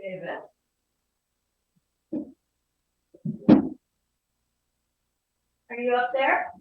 David. Are you up there?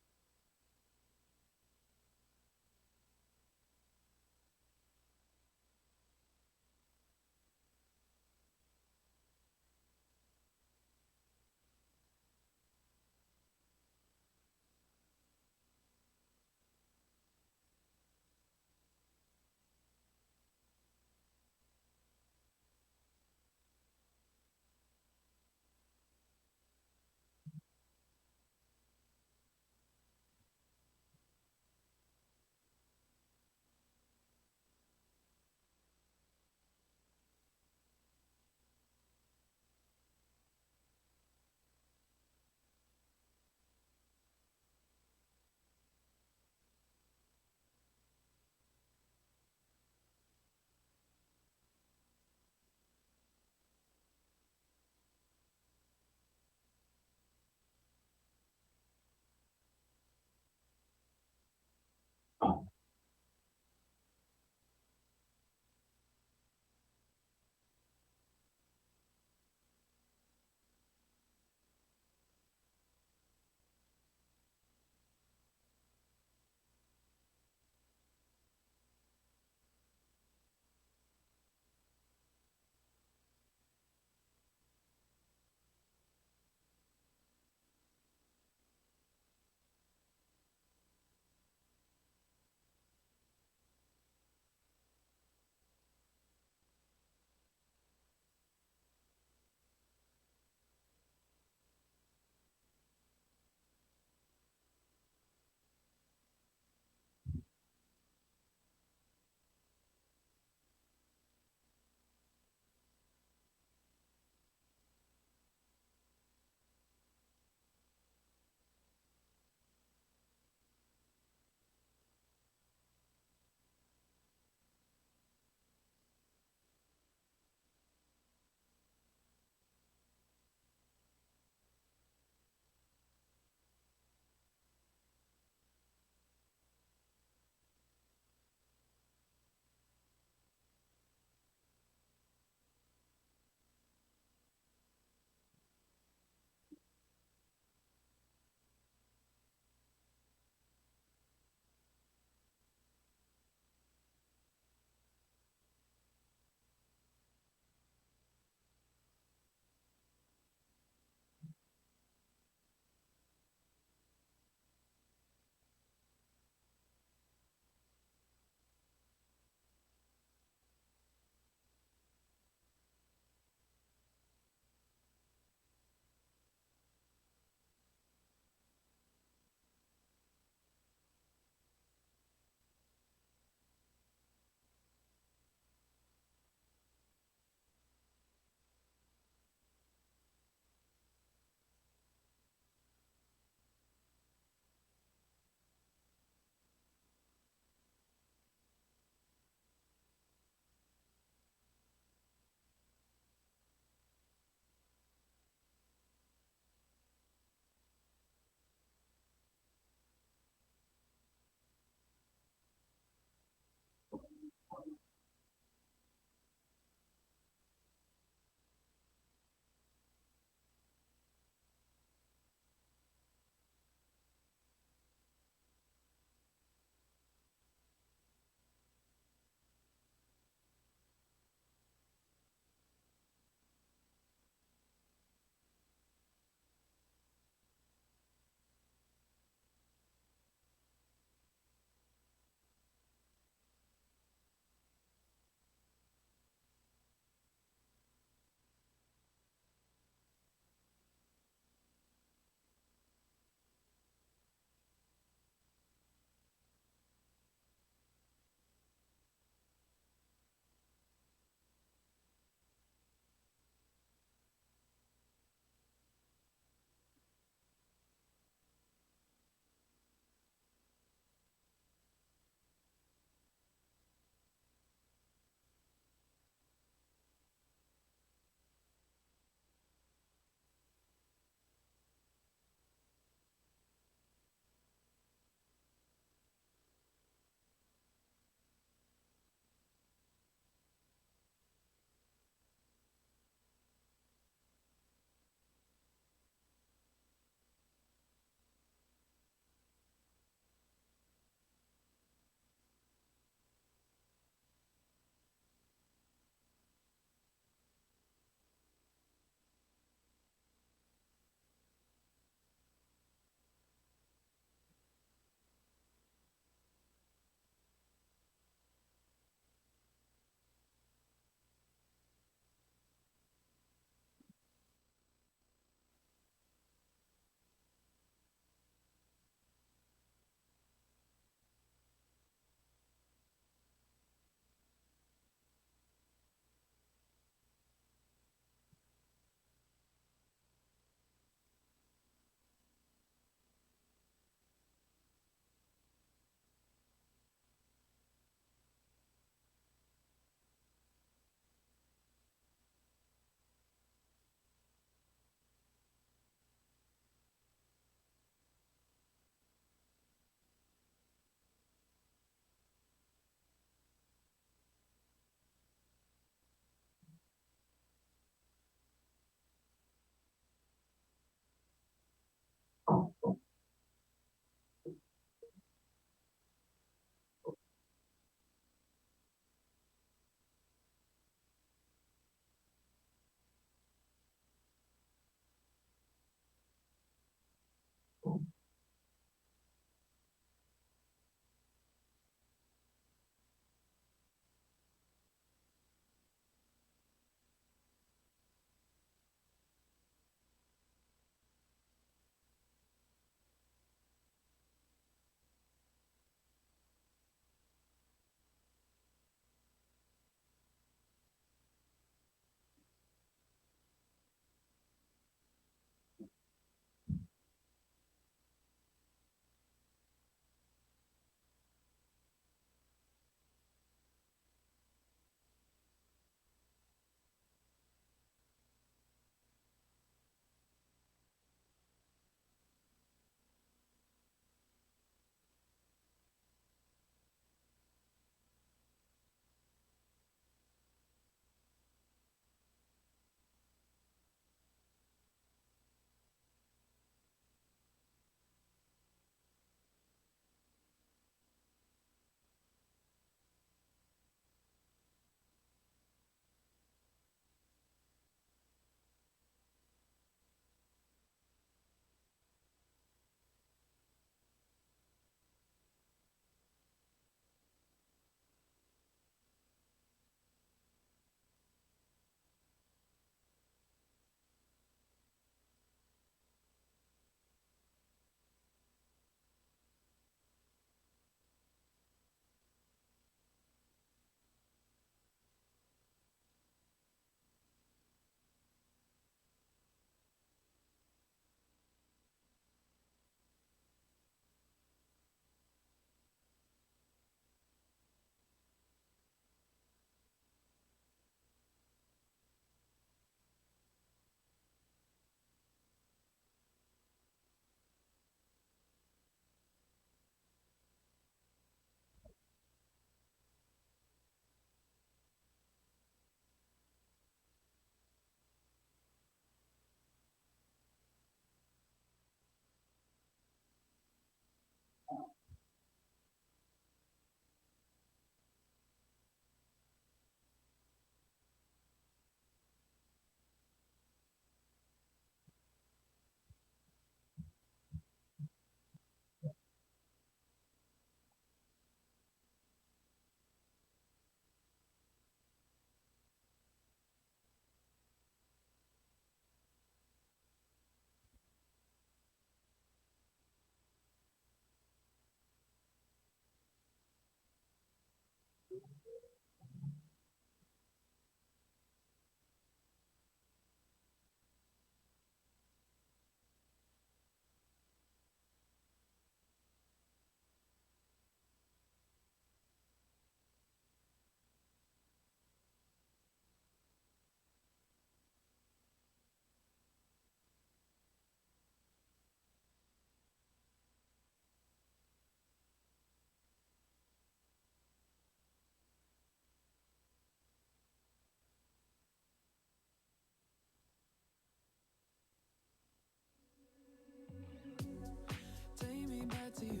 Take me back to you,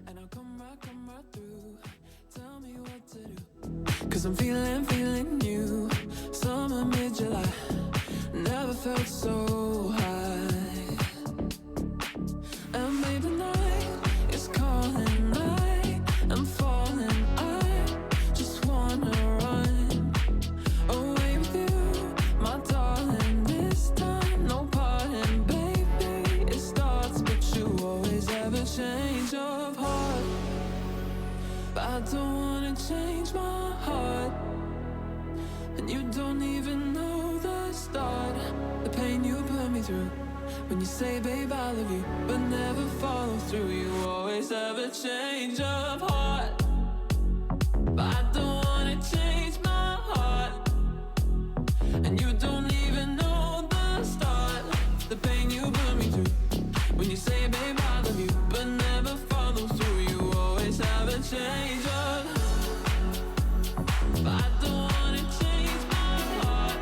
and I'll come right through. Tell me what to do, 'cause I'm feeling new. Summer mid-July, never felt so high. And babe, the night is calling, I'm falling. I just wanna run away with you, my darling. This time, no parting, baby. It starts, but you always have a change of heart. But I don't wanna change my heart, and you don't even know the start. The pain you put me through when you say, babe, I love you, but never follow through. You always have a change of heart, but I don't wanna change my heart, and you don't even know the start. The pain you put me through when you say, babe, I love you, but never follow through. You always have a change of, but I don't wanna change my heart.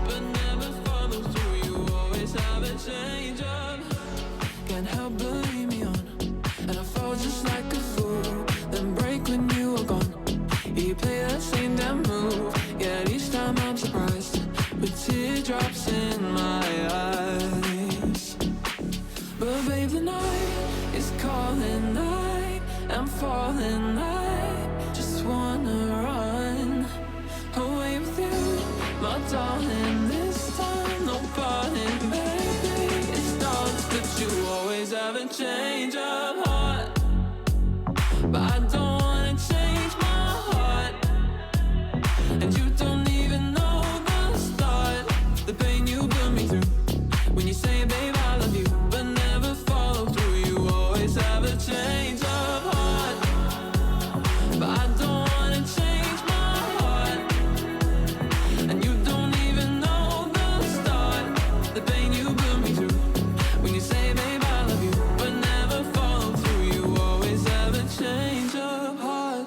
But never follow through. You always have a change of. Can't help but lead me on, and I fall just like a fool, then break when you are gone. You play that same damn move, yet each time I'm surprised with teardrops in my eyes. But babe, the night is calling, I'm falling. I just wanna run away with you, my darling. This time, no parting, baby. It starts, but you always have a change of heart. But I don't wanna change my heart, and you don't even know the start. The pain you put me through when you say, babe, I love you, but never follow through. You always have a change of heart, but I don't wanna change my heart, and you don't even know the start. The pain you put me through when you say, babe, I love you, but never follow through. You always have a change of heart.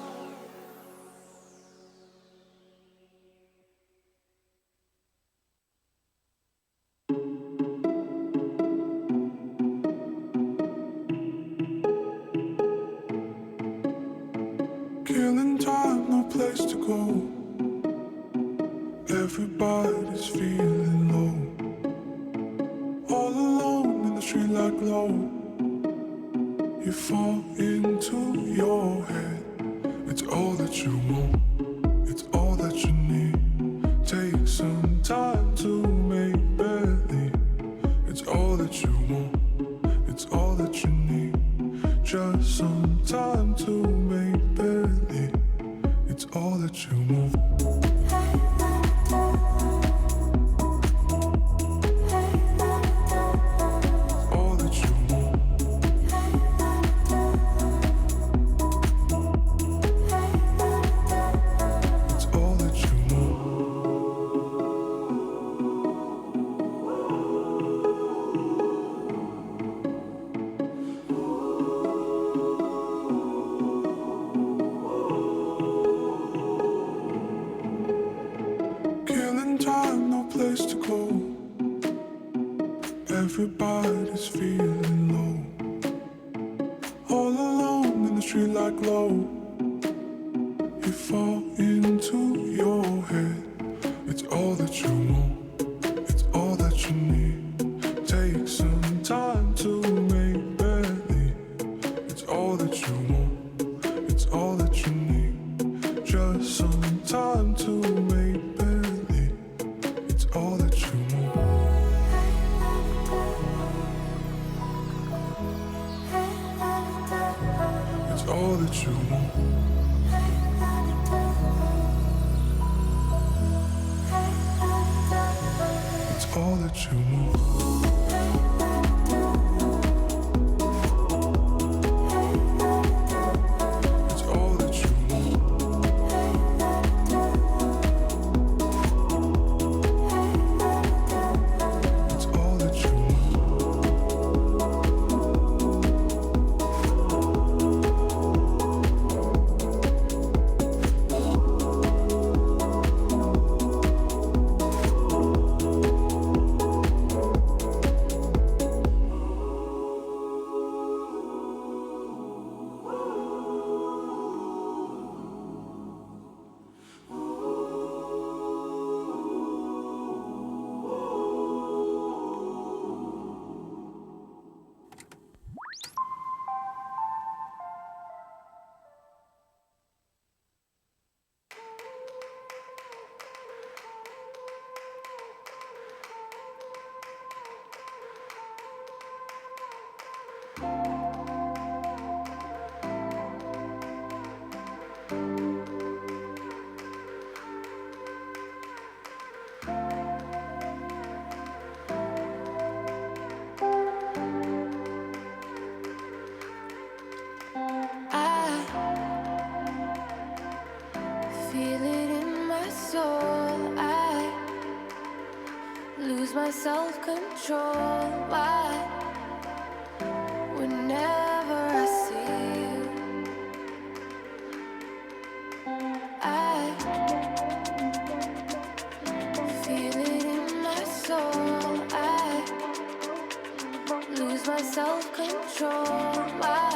Killing time, no place to go. Everybody's feeling low, all alone in the street like low. You fall into your head. It's all that you want, it's all that you need. Take some time to make believe. It's all that you want, it's all that you need. Just some time to make believe. It's all that you want. All that you want. It's all that you want. Killing time, no place to go. Everybody's feeling low, all alone in the street like low. You fall into your head. It's all that you want, it's all that you need. Take some time to make believe. It's all that you want, it's all that you need. Just some time to make believe. It's all that you want. all that you move. It's all that you move. It's all that you move. Feel it in my soul. I lose my self-control. Why? Whenever I see you, I feel it in my soul. I lose my self-control. Why?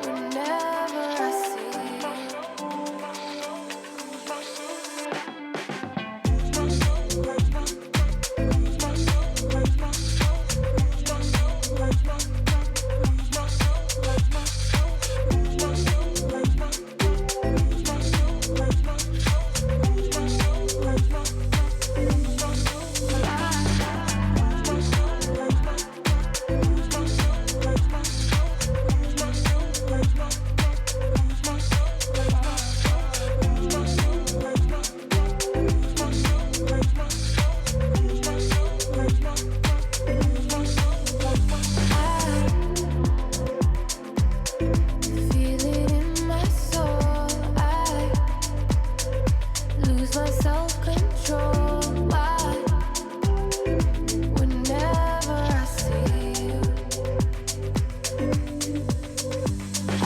Whenever I see you. Feel it in my soul. I lose my self-control. Why? Whenever I see you, I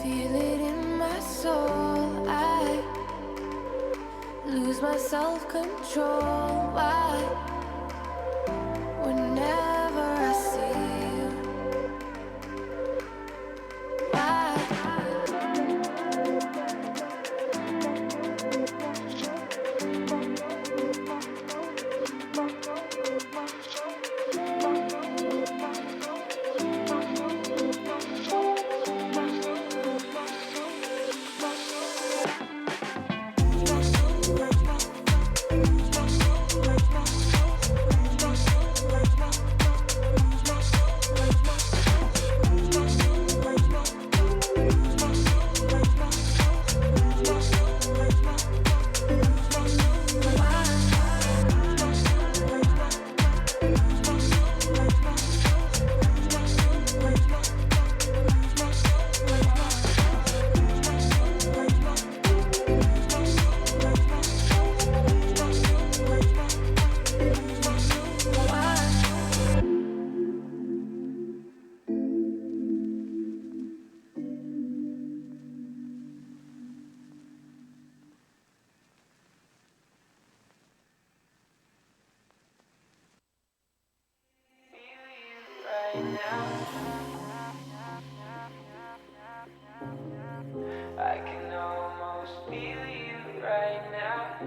feel it in my soul. I lose my self-control. Why? Whenever I see you, why? I can almost feel you right now.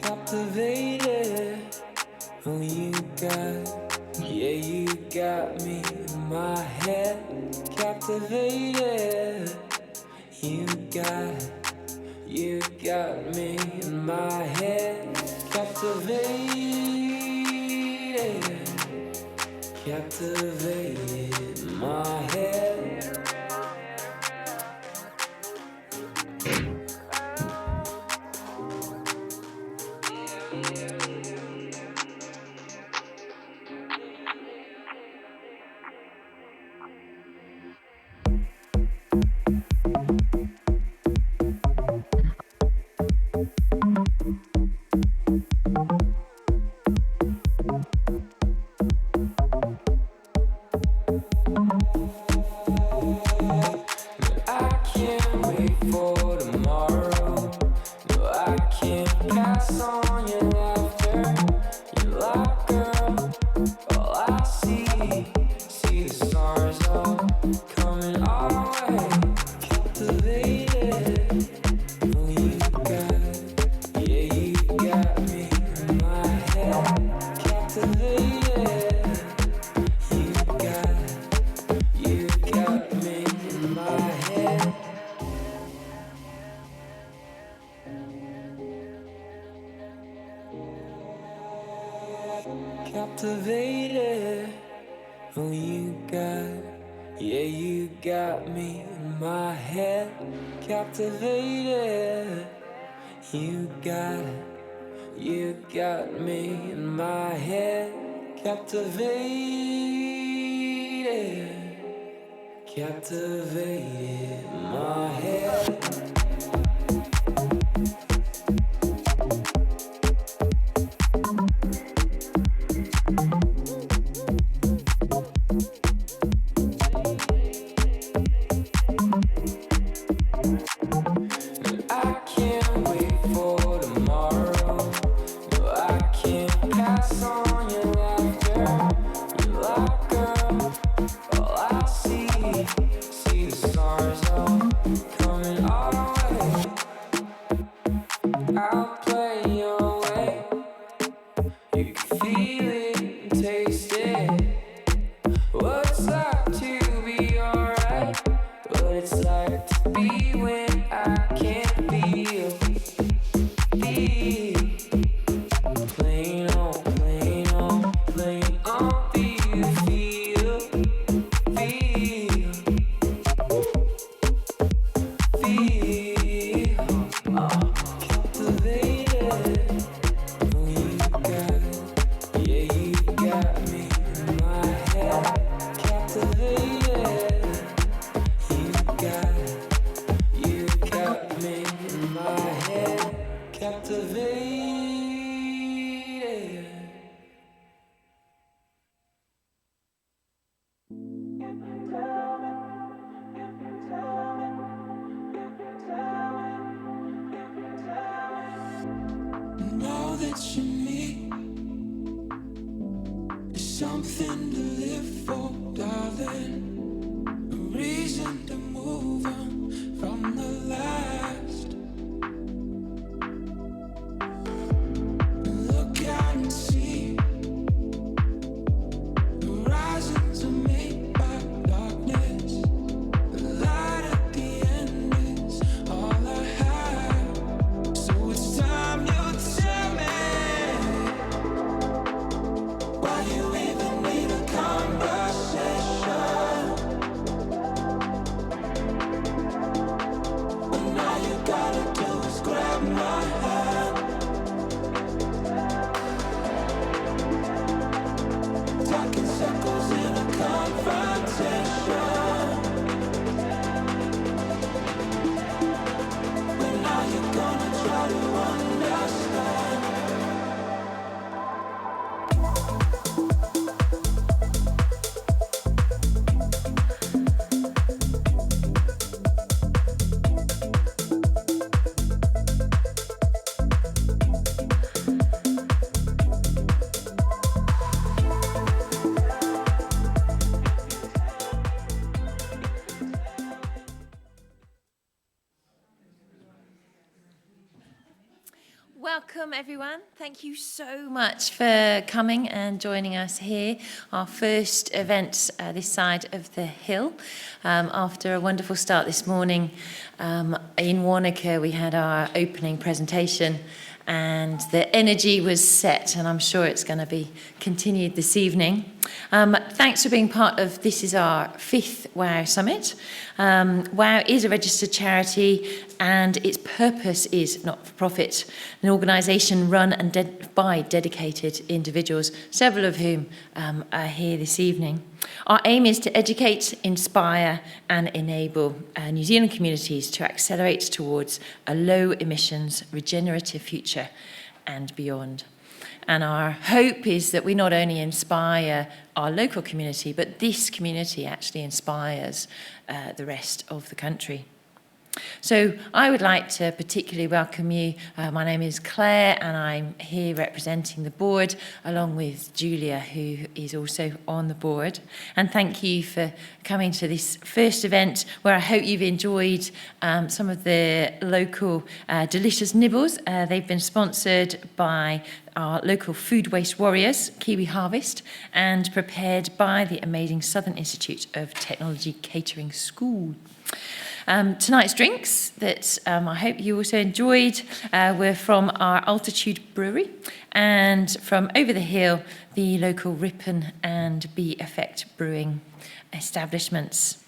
Captivated, oh you got, yeah you got me in my head. Captivated, you got me in my head. Captivated, captivated my head. Captivated, oh you got, yeah you got me in my head. Captivated, you got me in my head. Captivated my head. Something to live for, darling. A reason to move on from the last. Look out and see. Horizons are made by darkness. The light at the end is all I have. So it's time you tell me. Why you even need a conversation? When all you gotta do is grab my hand. Talking circles in a confrontation. When are you gonna try to understand? Welcome everyone. Thank you so much for coming and joining us here. Our first event this side of the hill. After a wonderful start this morning in Wanaka, we had our opening presentation and the energy was set, and I'm sure it's going to be continued this evening. Thanks for being part of this is our 5th WOW Summit. WOW is a registered charity and its purpose is not-for-profit, an organisation run and by dedicated individuals, several of whom are here this evening. Our aim is to educate, inspire and enable New Zealand communities to accelerate towards a low emissions, regenerative future and beyond. And our hope is that we not only inspire our local community, but this community actually inspires the rest of the country. So I would like to particularly welcome you. My name is Claire and I'm here representing the board along with Julia, who is also on the board. And thank you for coming to this first event where I hope you've enjoyed some of the local delicious nibbles. They've been sponsored by our local food waste warriors, Kiwi Harvest, and prepared by the amazing Southern Institute of Technology Catering School. Tonight's drinks that I hope you also enjoyed were from our Altitude Brewery and from over the hill, the local Ripon and Bee Effect brewing establishments.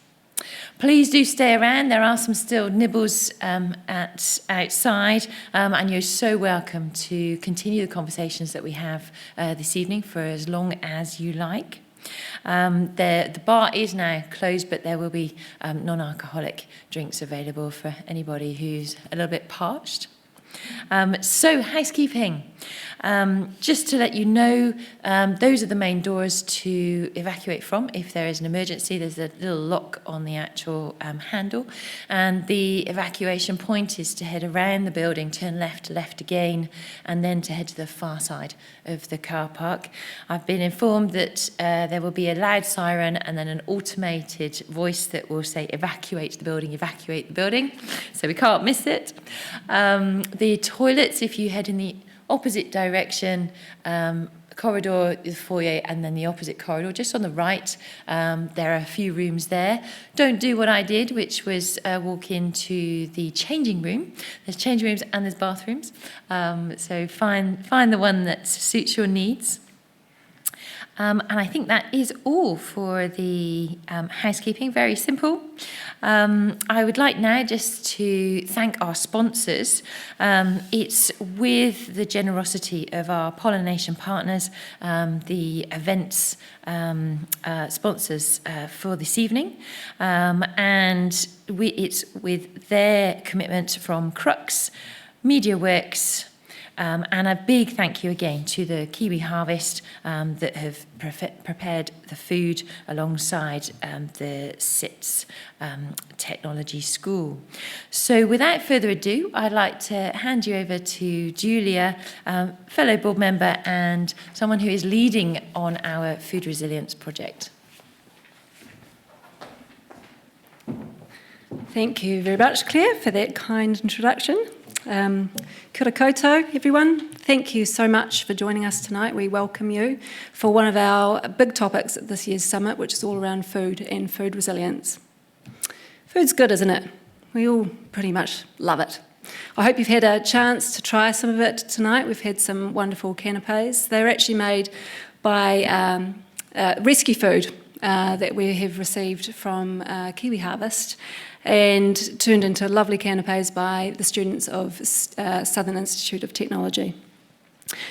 Please do stay around. There are some still nibbles outside and you're so welcome to continue the conversations that we have this evening for as long as you like. The bar is now closed, but there will be non-alcoholic drinks available for anybody who's a little bit parched. So housekeeping. Just to let you know, those are the main doors to evacuate from if there is an emergency. There's a little lock on the actual handle, and the evacuation point is to head around the building, turn left again, and then to head to the far side of the car park. I've been informed that there will be a loud siren and then an automated voice that will say evacuate the building, so we can't miss it. The toilets, if you head in the opposite direction, corridor, the foyer, and then the opposite corridor, just on the right, there are a few rooms there. Don't do what I did, which was walk into the changing room. There's changing rooms and there's bathrooms, so find the one that suits your needs. And I think that is all for the housekeeping, very simple. I would like now just to thank our sponsors. It's with the generosity of our pollination partners, the events sponsors for this evening, and it's with their commitment from Crux, MediaWorks, and a big thank you again to the Kiwi Harvest that have prepared the food alongside the SITS Technology School. So without further ado, I'd like to hand you over to Julia, fellow board member and someone who is leading on our food resilience project. Thank you very much, Claire, for that kind introduction. Kia ora koutou, everyone. Thank you so much for joining us tonight. We welcome you for one of our big topics at this year's summit, which is all around food and food resilience. Food's good, isn't it? We all pretty much love it. I hope you've had a chance to try some of it tonight. We've had some wonderful canapes. They're actually made by rescue food that we have received from Kiwi Harvest, and turned into lovely canapes by the students of Southern Institute of Technology.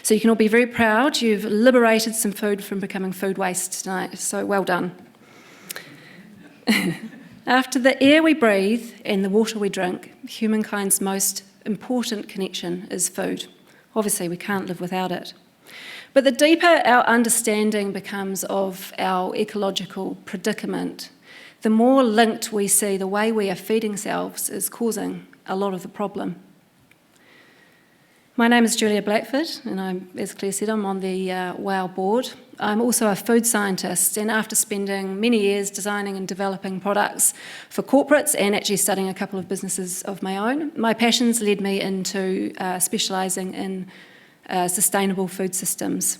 So you can all be very proud. You've liberated some food from becoming food waste tonight, so well done. After the air we breathe and the water we drink, humankind's most important connection is food. Obviously, we can't live without it. But the deeper our understanding becomes of our ecological predicament, the more linked we see the way we are feeding ourselves is causing a lot of the problem. My name is Julia Blackford, and as Claire said, I'm on the WOW board. I'm also a food scientist, and after spending many years designing and developing products for corporates and actually studying a couple of businesses of my own, my passions led me into specialising in sustainable food systems.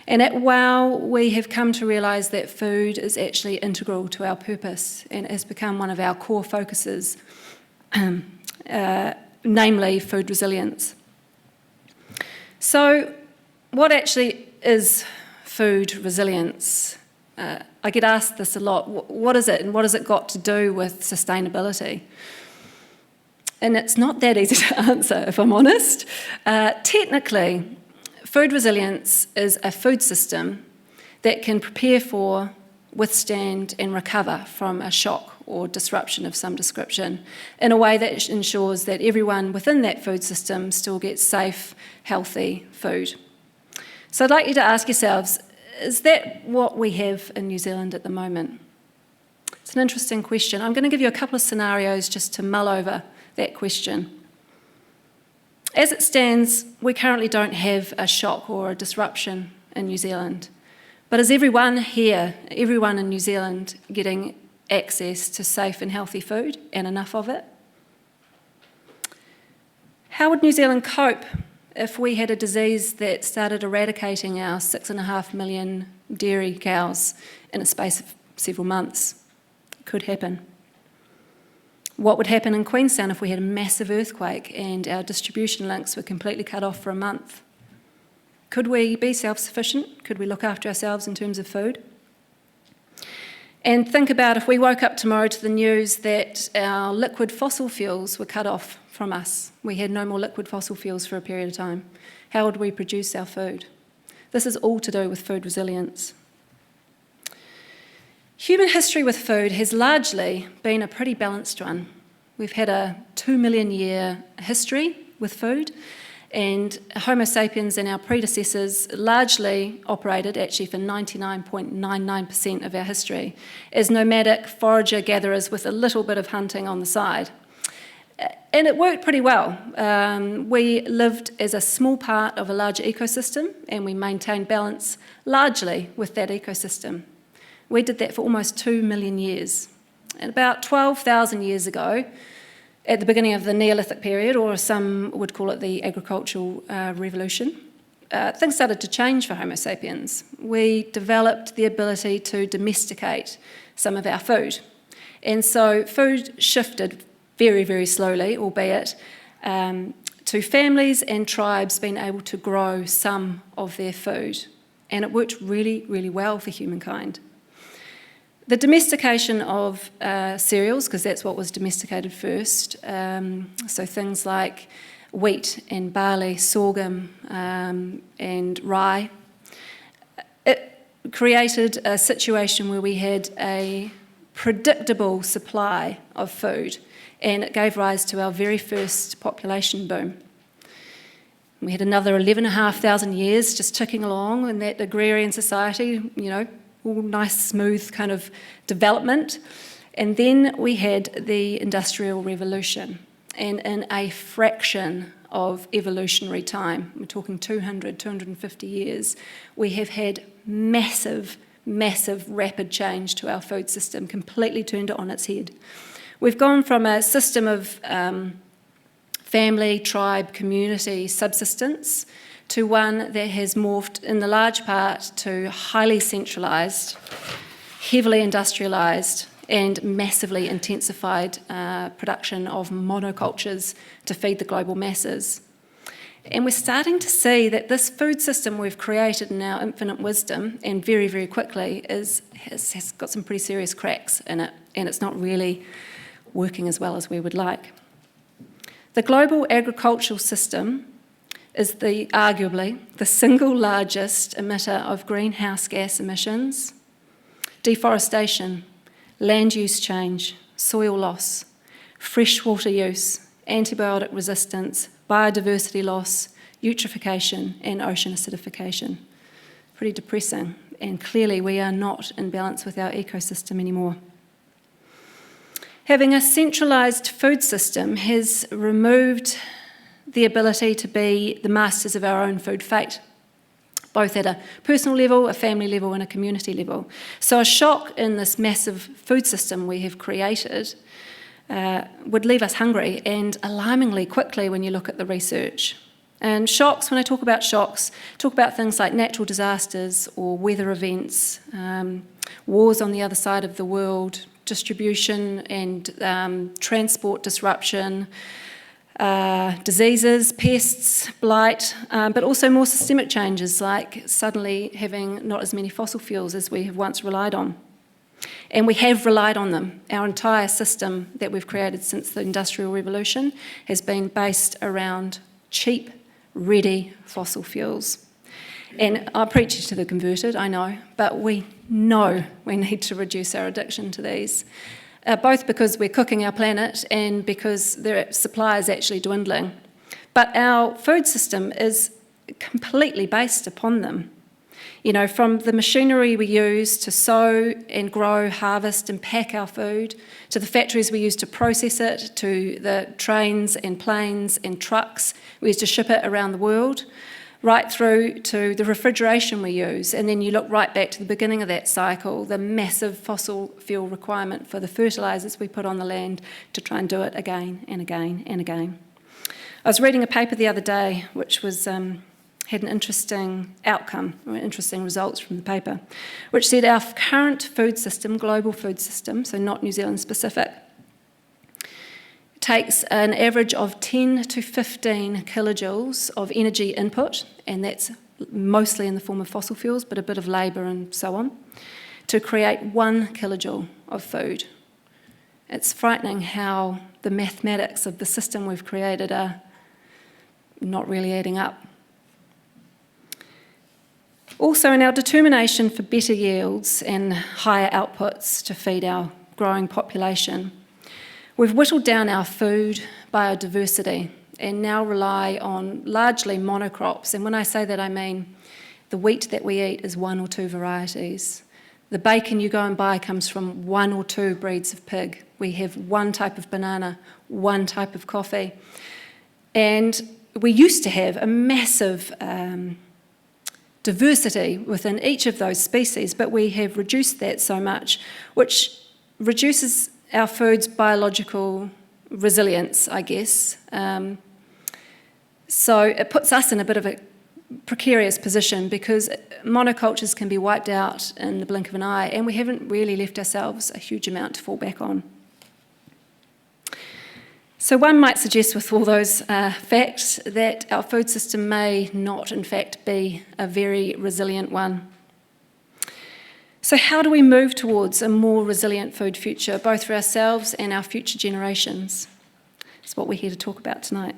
And at WOW, we have come to realise that food is actually integral to our purpose and has become one of our core focuses, namely food resilience. So what actually is food resilience? I get asked this a lot. What is it, and what has it got to do with sustainability? And it's not that easy to answer, if I'm honest. Technically, food resilience is a food system that can prepare for, withstand and recover from a shock or disruption of some description in a way that ensures that everyone within that food system still gets safe, healthy food. So I'd like you to ask yourselves, is that what we have in New Zealand at the moment? It's an interesting question. I'm going to give you a couple of scenarios just to mull over that question. As it stands, we currently don't have a shock or a disruption in New Zealand. But is everyone here, everyone in New Zealand, getting access to safe and healthy food and enough of it? How would New Zealand cope if we had a disease that started eradicating our 6.5 million dairy cows in a space of several months? It could happen. What would happen in Queenstown if we had a massive earthquake and our distribution links were completely cut off for a month? Could we be self-sufficient? Could we look after ourselves in terms of food? And think about if we woke up tomorrow to the news that our liquid fossil fuels were cut off from us. We had no more liquid fossil fuels for a period of time. How would we produce our food? This is all to do with food resilience. Human history with food has largely been a pretty balanced one. We've had a 2 million year history with food, and Homo sapiens and our predecessors largely operated, actually for 99.99% of our history, as nomadic forager gatherers with a little bit of hunting on the side. And it worked pretty well. We lived as a small part of a larger ecosystem, and we maintained balance largely with that ecosystem. We did that for almost 2 million years. And about 12,000 years ago, at the beginning of the Neolithic period, or some would call it the agricultural revolution, things started to change for Homo sapiens. We developed the ability to domesticate some of our food. And so food shifted very, very slowly, albeit, to families and tribes being able to grow some of their food. And it worked really, really well for humankind. The domestication of cereals, because that's what was domesticated first, so things like wheat and barley, sorghum and rye, it created a situation where we had a predictable supply of food, and it gave rise to our very first population boom. We had another 11,500 years just ticking along in that agrarian society, all nice, smooth kind of development. And then we had the Industrial Revolution. And in a fraction of evolutionary time, we're talking 200, 250 years, we have had massive, rapid change to our food system, completely turned it on its head. We've gone from a system of family, tribe, community, subsistence to one that has morphed in the large part to highly centralised, heavily industrialised and massively intensified production of monocultures to feed the global masses. And we're starting to see that this food system we've created in our infinite wisdom, and very, very quickly, has got some pretty serious cracks in it, and it's not really working as well as we would like. The global agricultural system is arguably the single largest emitter of greenhouse gas emissions, deforestation, land use change, soil loss, freshwater use, antibiotic resistance, biodiversity loss, eutrophication, and ocean acidification. Pretty depressing, and clearly we are not in balance with our ecosystem anymore. Having a centralised food system has removed the ability to be the masters of our own food fate, both at a personal level, a family level, and a community level. So a shock in this massive food system we have created would leave us hungry, and alarmingly quickly when you look at the research. And shocks, when I talk about shocks, talk about things like natural disasters or weather events, wars on the other side of the world, distribution and transport disruption, diseases, pests, blight, but also more systemic changes like suddenly having not as many fossil fuels as we have once relied on. And we have relied on them. Our entire system that we've created since the Industrial Revolution has been based around cheap, ready fossil fuels. And I'm preaching to the converted, I know, but we know we need to reduce our addiction to these, both because we're cooking our planet and because their supply is actually dwindling. But our food system is completely based upon them. You know, from the machinery we use to sow and grow, harvest and pack our food, to the factories we use to process it, to the trains and planes and trucks we use to ship it around the world, right through to the refrigeration we use. And then you look right back to the beginning of that cycle, the massive fossil fuel requirement for the fertilisers we put on the land to try and do it again and again and again. I was reading a paper the other day which was had an interesting outcome, or interesting results from the paper, which said our current food system, global food system, so not New Zealand specific, takes an average of 10 to 15 kilojoules of energy input, and that's mostly in the form of fossil fuels, but a bit of labour and so on, to create 1 kilojoule of food. It's frightening how the mathematics of the system we've created are not really adding up. Also, in our determination for better yields and higher outputs to feed our growing population, we've whittled down our food biodiversity and now rely on largely monocrops. And when I say that, I mean the wheat that we eat is 1 or 2 varieties. The bacon you go and buy comes from 1 or 2 breeds of pig. We have 1 type of banana, 1 type of coffee. And we used to have a massive diversity within each of those species, but we have reduced that so much, which reduces our food's biological resilience, I guess. So it puts us in a bit of a precarious position because monocultures can be wiped out in the blink of an eye, and we haven't really left ourselves a huge amount to fall back on. So one might suggest with all those facts that our food system may not, in fact, be a very resilient one. So how do we move towards a more resilient food future, both for ourselves and our future generations? That's what we're here to talk about tonight.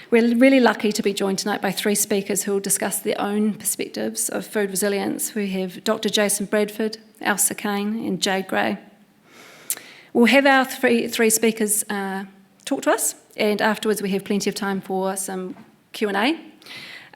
We're really lucky to be joined tonight by 3 speakers who will discuss their own perspectives of food resilience. We have Dr. JasonBradford, Ailsa Cain and Jade Gray. We'll have our three speakers talk to us, and afterwards we have plenty of time for some Q&A.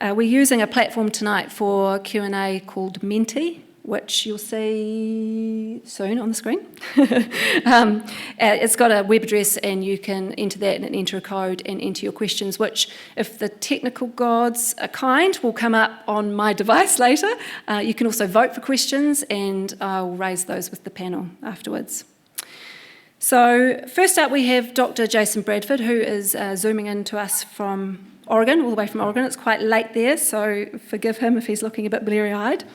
We're using a platform tonight for Q&A called Menti, which you'll see soon on the screen. It's got a web address and you can enter that and enter a code and enter your questions, which, if the technical gods are kind, will come up on my device later. You can also vote for questions and I'll raise those with the panel afterwards. So first up we have Dr. JasonBradford, who is zooming in to us from Oregon, all the way from Oregon. It's quite late there, so forgive him if he's looking a bit bleary-eyed.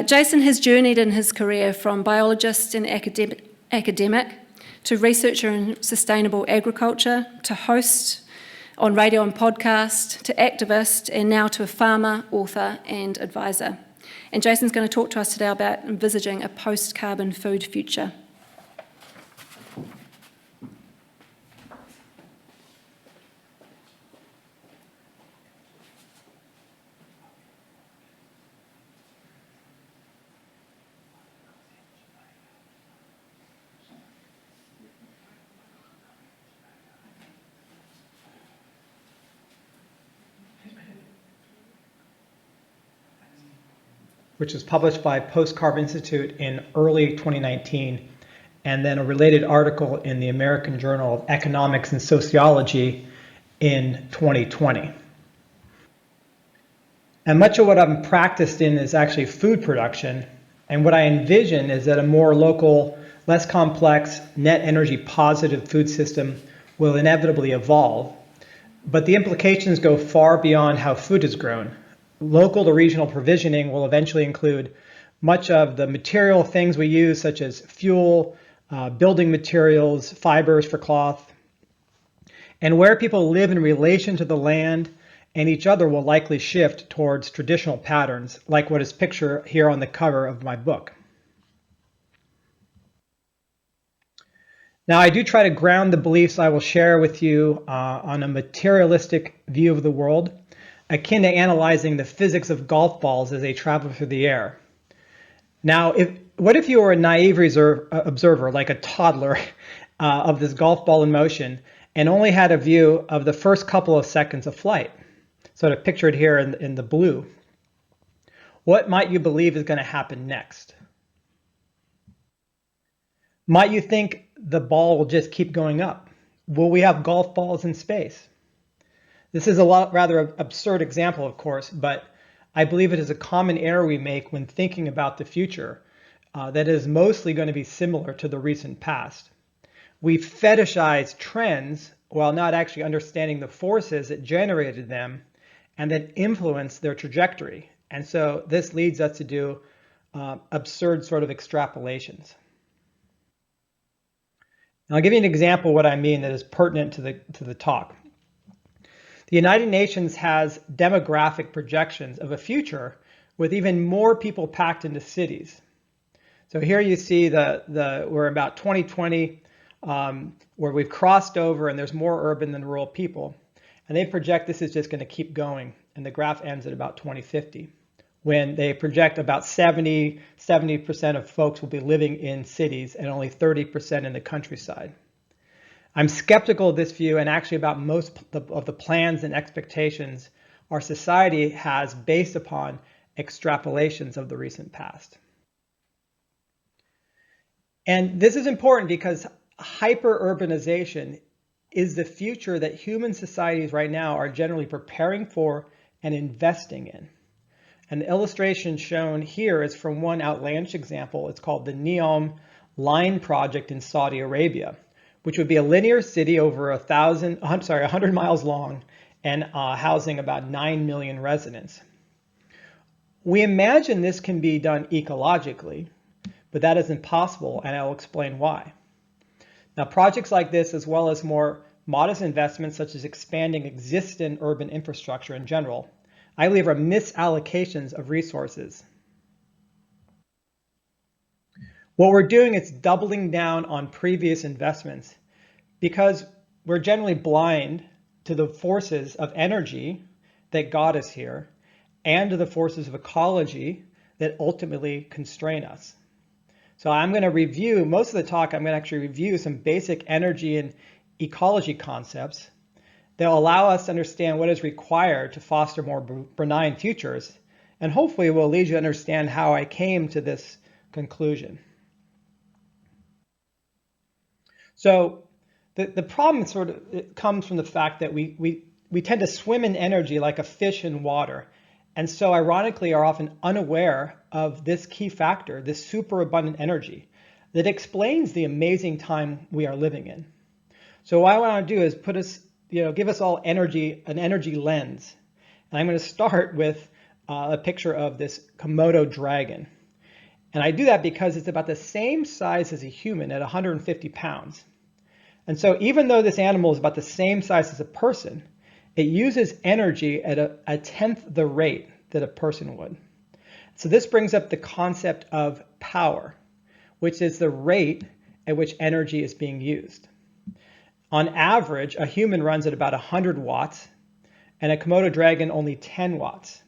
Jason has journeyed in his career from biologist and academic to researcher in sustainable agriculture, to host on radio and podcast, to activist, and now to a farmer, author and advisor. And Jason's going to talk to us today about envisaging a post-carbon food future. Which was published by Post Carbon Institute in early 2019, and then a related article in the American Journal of Economics and Sociology in 2020. And much of what I'm practiced in is actually food production, and what I envision is that a more local, less complex, net energy positive food system will inevitably evolve. But the implications go far beyond how food is grown. Local to regional provisioning will eventually include much of the material things we use, such as fuel, building materials, fibers for cloth. And where people live in relation to the land and each other will likely shift towards traditional patterns, like what is pictured here on the cover of my book. Now, I do try to ground the beliefs I will share with you on a materialistic view of the world, akin to analyzing the physics of golf balls as they travel through the air. Now, what if you were a naive observer, like a toddler, of this golf ball in motion, and only had a view of the first couple of seconds of flight? Sort of pictured here in the blue. What might you believe is going to happen next? Might you think the ball will just keep going up? Will we have golf balls in space? This is a rather absurd example, of course, but I believe it is a common error we make when thinking about the future that is mostly going to be similar to the recent past. We fetishize trends while not actually understanding the forces that generated them and that influence their trajectory. And so this leads us to do absurd sort of extrapolations. And I'll give you an example of what I mean that is pertinent to the talk. The United Nations has demographic projections of a future with even more people packed into cities. So here you see we're about 2020, where we've crossed over and there's more urban than rural people. And they project this is just going to keep going. And the graph ends at about 2050, when they project about 70% of folks will be living in cities and only 30% in the countryside. I'm skeptical of this view and actually about most of the plans and expectations our society has based upon extrapolations of the recent past. And this is important because hyper-urbanization is the future that human societies right now are generally preparing for and investing in. And the illustration shown here is from one outlandish example. It's called the Neom Line Project in Saudi Arabia, which would be a linear city over 100 miles long and housing about 9 million residents. We imagine this can be done ecologically, but that is impossible, and I'll explain why. Now, projects like this, as well as more modest investments such as expanding existing urban infrastructure in general, I believe are misallocations of resources. What we're doing is doubling down on previous investments because we're generally blind to the forces of energy that got us here and to the forces of ecology that ultimately constrain us. So I'm going to review, most of the talk, I'm going to actually review some basic energy and ecology concepts that will allow us to understand what is required to foster more benign futures, and hopefully will lead you to understand how I came to this conclusion. So the problem it comes from the fact that we tend to swim in energy like a fish in water, and so ironically are often unaware of this key factor, this superabundant energy that explains the amazing time we are living in. So what I want to do is give us all an energy lens. And I'm going to start with a picture of this Komodo dragon. And I do that because it's about the same size as a human at 150 pounds. And so even though this animal is about the same size as a person, it uses energy at a tenth the rate that a person would. So this brings up the concept of power, which is the rate at which energy is being used. On average, a human runs at about 100 watts, and a Komodo dragon only 10 watts.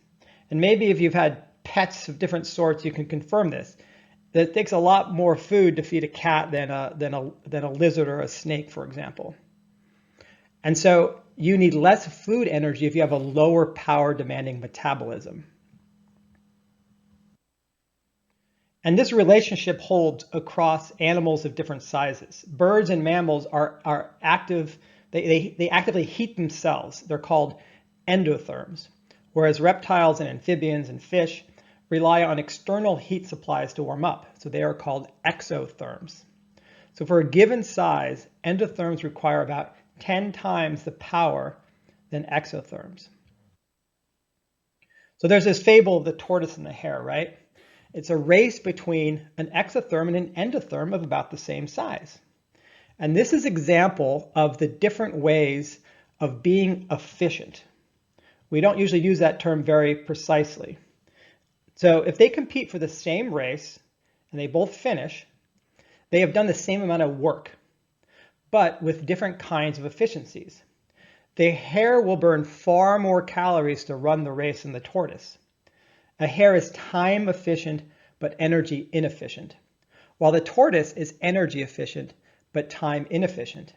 And maybe if you've had pets of different sorts, you can confirm this, that it takes a lot more food to feed a cat than a lizard or a snake, for example. And so you need less food energy if you have a lower power demanding metabolism. And this relationship holds across animals of different sizes. Birds and mammals are active, they actively heat themselves. They're called endotherms, whereas reptiles and amphibians and fish rely on external heat supplies to warm up. So they are called exotherms. So for a given size, endotherms require about 10 times the power than exotherms. So there's this fable of the tortoise and the hare, right? It's a race between an exotherm and an endotherm of about the same size. And this is an example of the different ways of being efficient. We don't usually use that term very precisely. So if they compete for the same race and they both finish, they have done the same amount of work, but with different kinds of efficiencies. The hare will burn far more calories to run the race than the tortoise. A hare is time efficient, but energy inefficient, while the tortoise is energy efficient, but time inefficient.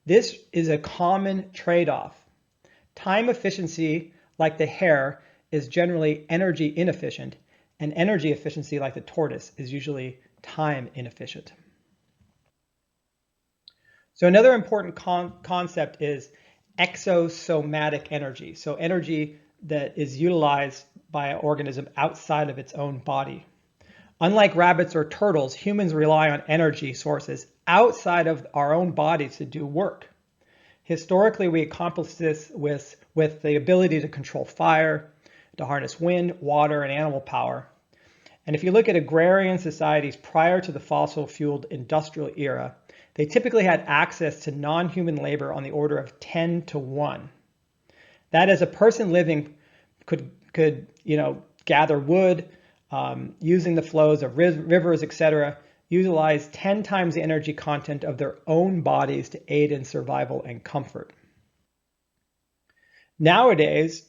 This is a common trade-off. Time efficiency, like the hare, is generally energy inefficient, and energy efficiency, like the tortoise, is usually time inefficient. So another important concept is exosomatic energy, so energy that is utilized by an organism outside of its own body. Unlike rabbits or turtles, humans rely on energy sources outside of our own bodies to do work. Historically, we accomplished this with the ability to control fire, to harness wind, water, and animal power. And if you look at agrarian societies prior to the fossil-fueled industrial era, they typically had access to non-human labor on the order of 10 to 1. That is, a person living could gather wood, using the flows of rivers, etc., utilize 10 times the energy content of their own bodies to aid in survival and comfort. Nowadays,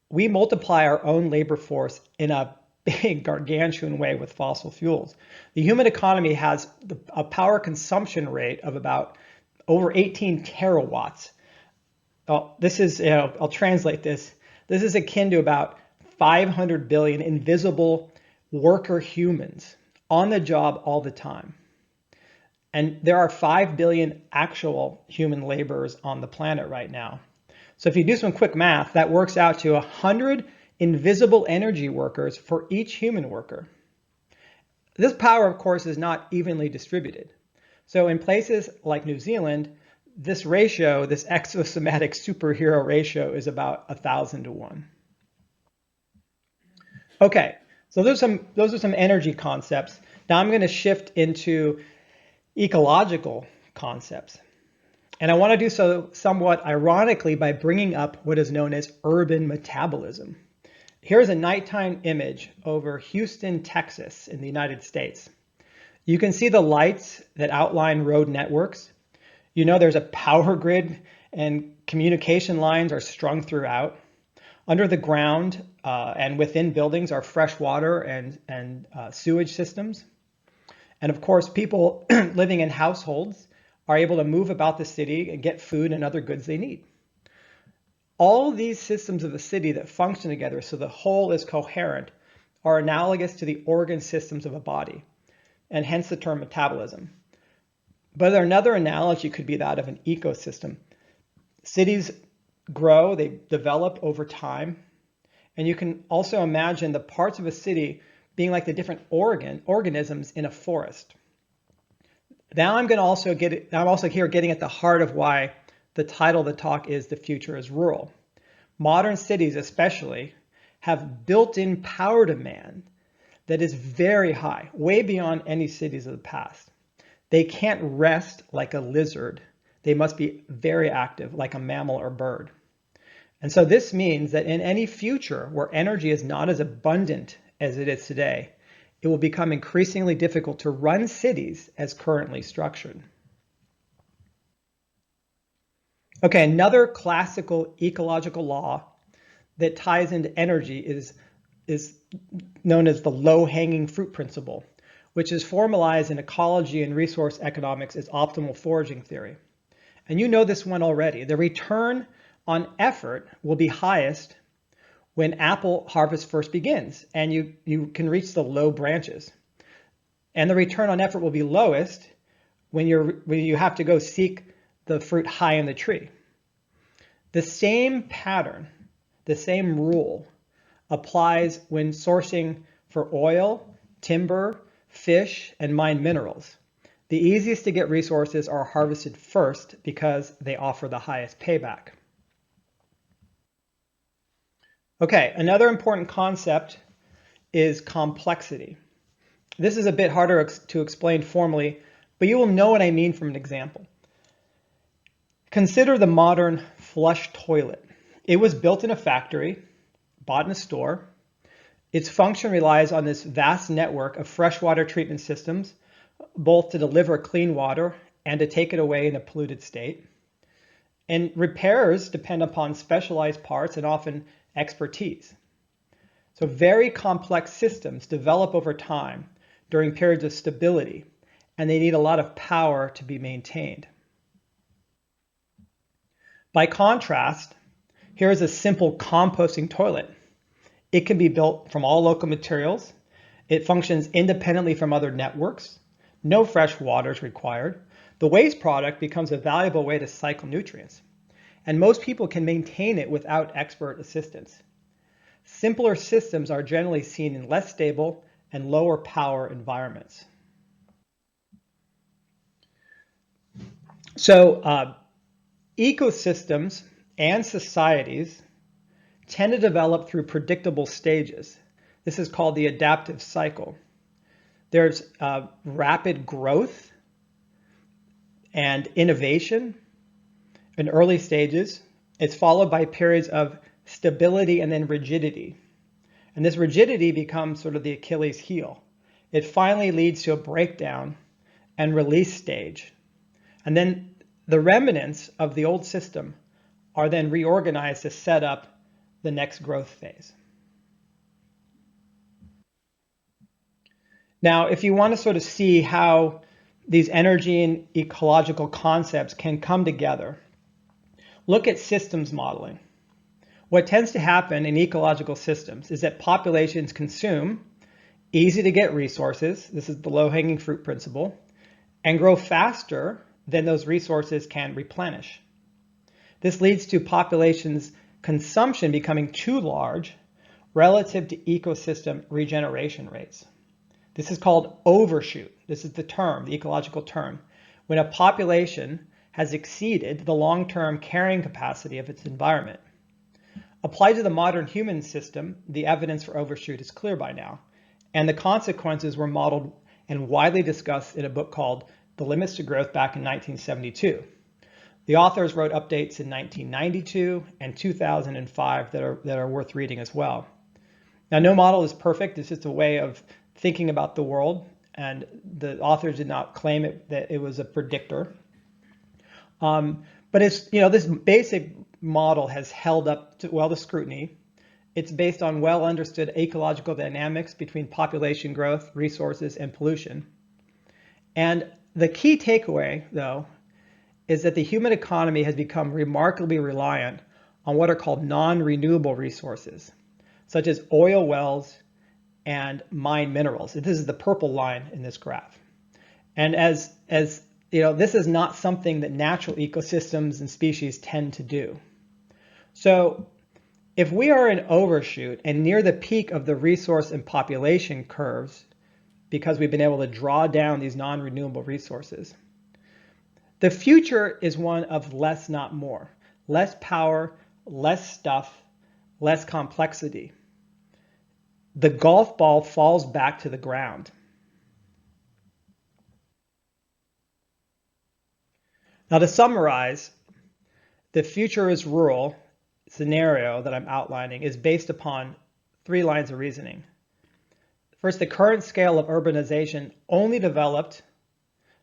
we multiply our own labor force in a big gargantuan way with fossil fuels. The human economy has a power consumption rate of about over 18 terawatts. This is, I'll translate this. This is akin to about 500 billion invisible worker humans on the job all the time. And there are 5 billion actual human laborers on the planet right now. So if you do some quick math, that works out to 100 invisible energy workers for each human worker. This power, of course, is not evenly distributed. So in places like New Zealand, this ratio, this exosomatic superhero ratio, is about 1,000 to 1. Okay, so those are some energy concepts. Now I'm going to shift into ecological concepts. And I want to do so somewhat ironically by bringing up what is known as urban metabolism. Here's a nighttime image over Houston, Texas in the United States. You can see the lights that outline road networks. You know there's a power grid and communication lines are strung throughout. Under the ground and within buildings are fresh water and sewage systems. And of course, people living in households are able to move about the city and get food and other goods they need. All these systems of the city that function together so the whole is coherent are analogous to the organ systems of a body, and hence the term metabolism. But another analogy could be that of an ecosystem. Cities grow, they develop over time, and you can also imagine the parts of a city being like the different organisms in a forest. Now I'm also here getting at the heart of why the title of the talk is The Future is Rural. Modern cities especially have built-in power demand that is very high, way beyond any cities of the past. They can't rest like a lizard. They must be very active like a mammal or bird. And so this means that in any future where energy is not as abundant as it is today, it will become increasingly difficult to run cities as currently structured. Okay, another classical ecological law that ties into energy is known as the low-hanging fruit principle, which is formalized in ecology and resource economics as optimal foraging theory. And you know this one already. The return on effort will be highest when apple harvest first begins and you can reach the low branches. And the return on effort will be lowest when you have to go seek the fruit high in the tree. The same pattern, the same rule applies when sourcing for oil, timber, fish, and mined minerals. The easiest to get resources are harvested first because they offer the highest payback. Okay, another important concept is complexity. This is a bit harder to explain formally, but you will know what I mean from an example. Consider the modern flush toilet. It was built in a factory, bought in a store. Its function relies on this vast network of freshwater treatment systems, both to deliver clean water and to take it away in a polluted state. And repairs depend upon specialized parts and often expertise. So very complex systems develop over time during periods of stability, and they need a lot of power to be maintained. By contrast, here's a simple composting toilet. It can be built from all local materials. It functions independently from other networks. No fresh water is required. The waste product becomes a valuable way to cycle nutrients. And most people can maintain it without expert assistance. Simpler systems are generally seen in less stable and lower power environments. So ecosystems and societies tend to develop through predictable stages. This is called the adaptive cycle. There's rapid growth and innovation in early stages. It's followed by periods of stability and then rigidity. And this rigidity becomes sort of the Achilles heel. It finally leads to a breakdown and release stage. And then the remnants of the old system are then reorganized to set up the next growth phase. Now, if you want to sort of see how these energy and ecological concepts can come together, look at systems modeling. What tends to happen in ecological systems is that populations consume easy to get resources, this is the low-hanging fruit principle, and grow faster than those resources can replenish. This leads to populations' consumption becoming too large relative to ecosystem regeneration rates. This is called overshoot. This is the term, the ecological term, when a population has exceeded the long-term carrying capacity of its environment. Applied to the modern human system, the evidence for overshoot is clear by now, and the consequences were modeled and widely discussed in a book called The Limits to Growth back in 1972. The authors wrote updates in 1992 and 2005 that are worth reading as well. Now, no model is perfect. It's just a way of thinking about the world, and the authors did not claim that it was a predictor. But it's, this basic model has held up to scrutiny. It's based on well understood ecological dynamics between population growth, resources, and pollution. And the key takeaway, though, is that the human economy has become remarkably reliant on what are called non-renewable resources, such as oil wells and mined minerals. This is the purple line in this graph. And as this is not something that natural ecosystems and species tend to do. So if we are in overshoot and near the peak of the resource and population curves, because we've been able to draw down these non-renewable resources, the future is one of less, not more. Less power, less stuff, less complexity. The golf ball falls back to the ground. Now, to summarize, the future is rural scenario that I'm outlining is based upon 3 lines of reasoning. First, the current scale of urbanization only developed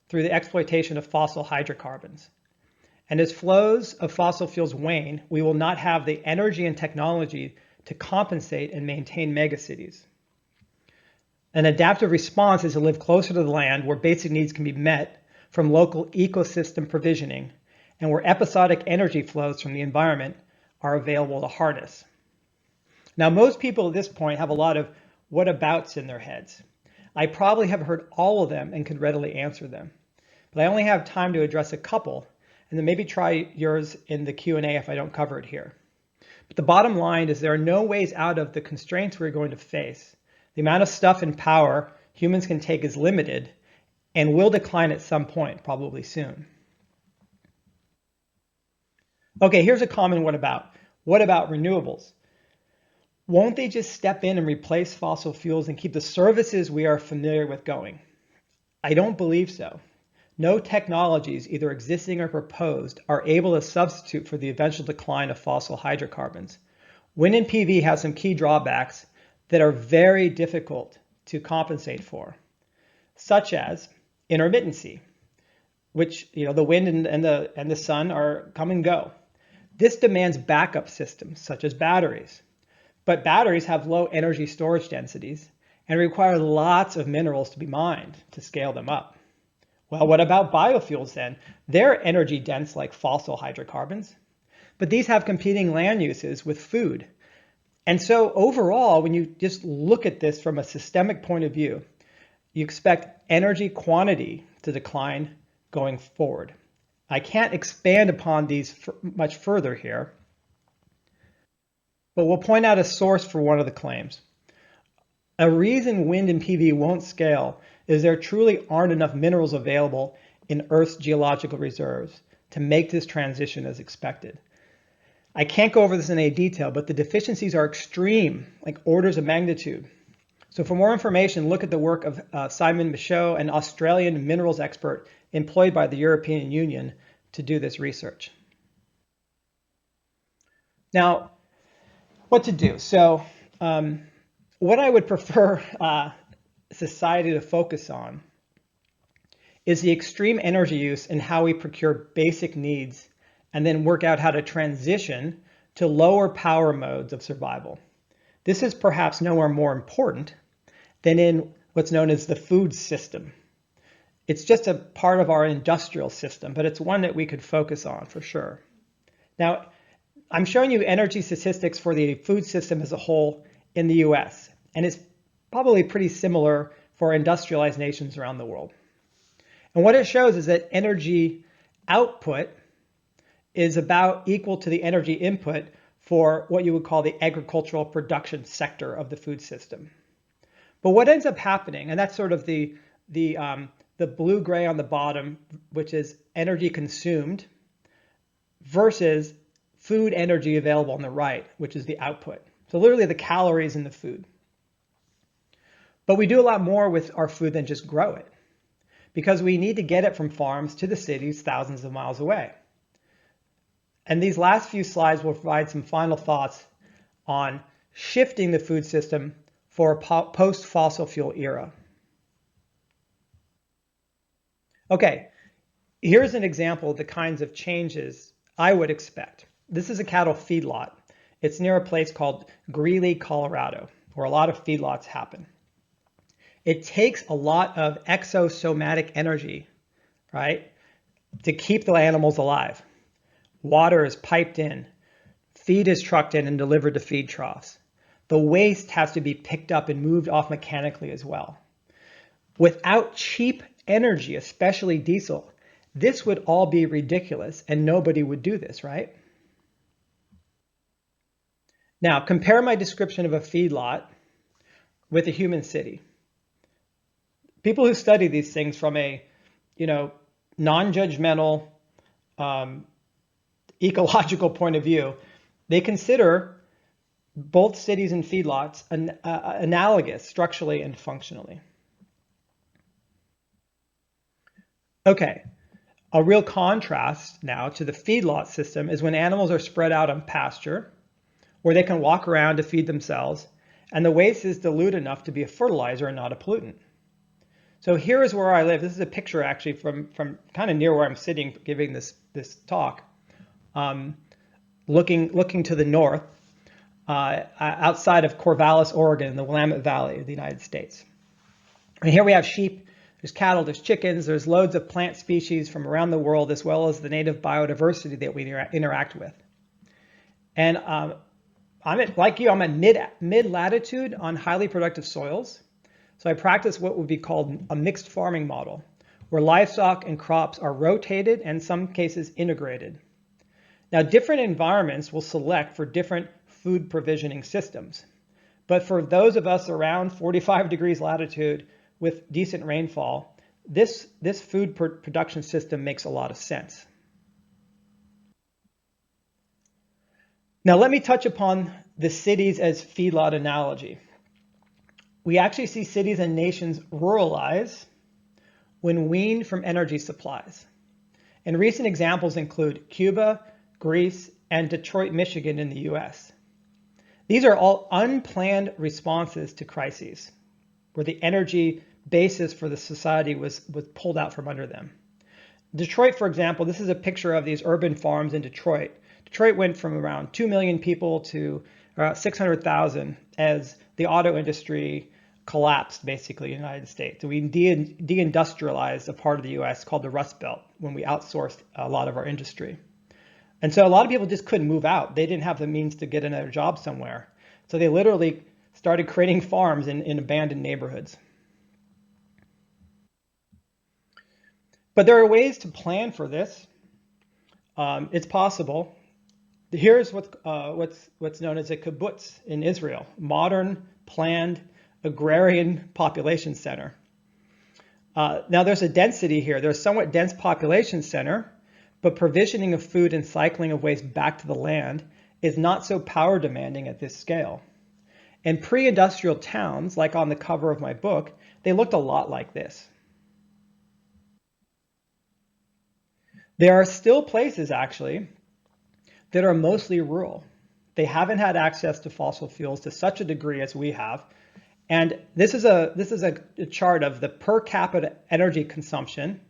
through the exploitation of fossil hydrocarbons. And as flows of fossil fuels wane, we will not have the energy and technology to compensate and maintain megacities. An adaptive response is to live closer to the land where basic needs can be met from local ecosystem provisioning and where episodic energy flows from the environment are available to harness. Now, most people at this point have a lot of what-abouts in their heads. I probably have heard all of them and could readily answer them, but I only have time to address a couple, and then maybe try yours in the Q&A if I don't cover it here. But the bottom line is there are no ways out of the constraints we're going to face. The amount of stuff and power humans can take is limited and will decline at some point, probably soon. Okay, here's a common what about. What about renewables? Won't they just step in and replace fossil fuels and keep the services we are familiar with going? I don't believe so. no technologies, either existing or proposed, are able to substitute for the eventual decline of fossil hydrocarbons. Wind and PV have some key drawbacks that are very difficult to compensate for, such as intermittency, which the wind and the sun are come and go. This demands backup systems such as batteries, but batteries have low energy storage densities and require lots of minerals to be mined to scale them up. Well, what about biofuels then? They're energy dense like fossil hydrocarbons, but these have competing land uses with food. And so overall, when you just look at this from a systemic point of view, you expect energy quantity to decline going forward. I can't expand upon these much further here, but we'll point out a source for one of the claims. A reason wind and PV won't scale is there truly aren't enough minerals available in Earth's geological reserves to make this transition as expected. I can't go over this in any detail, but the deficiencies are extreme, like orders of magnitude. So for more information, look at the work of Simon Michaud, an Australian minerals expert employed by the European Union to do this research. Now, what to do? So what I would prefer society to focus on is the extreme energy use and how we procure basic needs and then work out how to transition to lower power modes of survival. This is perhaps nowhere more important than in what's known as the food system. It's just a part of our industrial system, but it's one that we could focus on for sure. Now, I'm showing you energy statistics for the food system as a whole in the US, and it's probably pretty similar for industrialized nations around the world. And what it shows is that energy output is about equal to the energy input for what you would call the agricultural production sector of the food system. But what ends up happening, and that's sort of the blue-gray on the bottom, which is energy consumed, versus food energy available on the right, which is the output. So literally the calories in the food. But we do a lot more with our food than just grow it, because we need to get it from farms to the cities thousands of miles away. And these last few slides will provide some final thoughts on shifting the food system for a post-fossil fuel era. Okay, here's an example of the kinds of changes I would expect. This is a cattle feedlot. It's near a place called Greeley, Colorado, where a lot of feedlots happen. It takes a lot of exosomatic energy, right, to keep the animals alive. Water is piped in, feed is trucked in and delivered to feed troughs. The waste has to be picked up and moved off mechanically as well. Without cheap energy, especially diesel, this would all be ridiculous and nobody would do this, right? Now, compare my description of a feedlot with a human city. People who study these things from a, non-judgmental, ecological point of view, they consider both cities and feedlots analogous structurally and functionally. Okay, a real contrast now to the feedlot system is when animals are spread out on pasture, where they can walk around to feed themselves, and the waste is dilute enough to be a fertilizer and not a pollutant. So here is where I live. This is a picture actually from kind of near where I'm sitting giving this talk. Looking to the north, outside of Corvallis, Oregon, in the Willamette Valley of the United States. And here we have sheep, there's cattle, there's chickens, there's loads of plant species from around the world, as well as the native biodiversity that we interact with. And like you, I'm at mid-latitude on highly productive soils. So I practice what would be called a mixed farming model, where livestock and crops are rotated and in some cases integrated. Now, different environments will select for different food provisioning systems. But for those of us around 45 degrees latitude with decent rainfall, this food production system makes a lot of sense. Now, let me touch upon the cities as feedlot analogy. We actually see cities and nations ruralize when weaned from energy supplies. And recent examples include Cuba, Greece, and Detroit, Michigan in the US. These are all unplanned responses to crises, where the energy basis for the society was pulled out from under them. Detroit, for example, this is a picture of these urban farms in Detroit. Detroit went from around 2 million people to around 600,000 as the auto industry collapsed, basically, in the United States. So we deindustrialized a part of the US called the Rust Belt when we outsourced a lot of our industry. And so a lot of people just couldn't move out. They didn't have the means to get another job somewhere. So they literally started creating farms in abandoned neighborhoods. But there are ways to plan for this. It's possible. Here's what's known as a kibbutz in Israel, modern planned agrarian population center. Now there's a density here. There's a somewhat dense population center, but provisioning of food and cycling of waste back to the land is not so power demanding at this scale. And pre-industrial towns, like on the cover of my book, they looked a lot like this. There are still places, actually, that are mostly rural. They haven't had access to fossil fuels to such a degree as we have. And this is a chart of the per capita energy consumption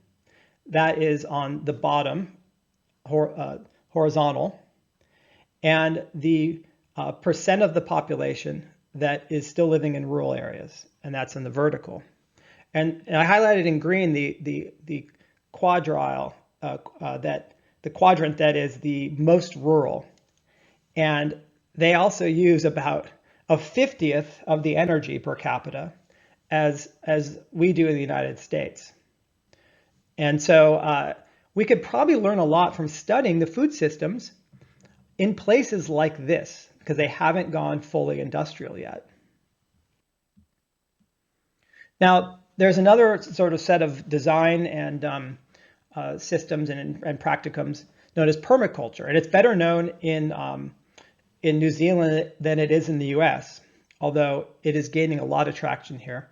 that is on the bottom, horizontal, and the percent of the population that is still living in rural areas, and that's in the vertical. And I highlighted in green the quadrant that is the most rural. And they also use about a 50th of the energy per capita as we do in the United States. And so we could probably learn a lot from studying the food systems in places like this, because they haven't gone fully industrial yet. Now, there's another sort of set of design and systems and practicums known as permaculture, and it's better known in New Zealand than it is in the US, although it is gaining a lot of traction here.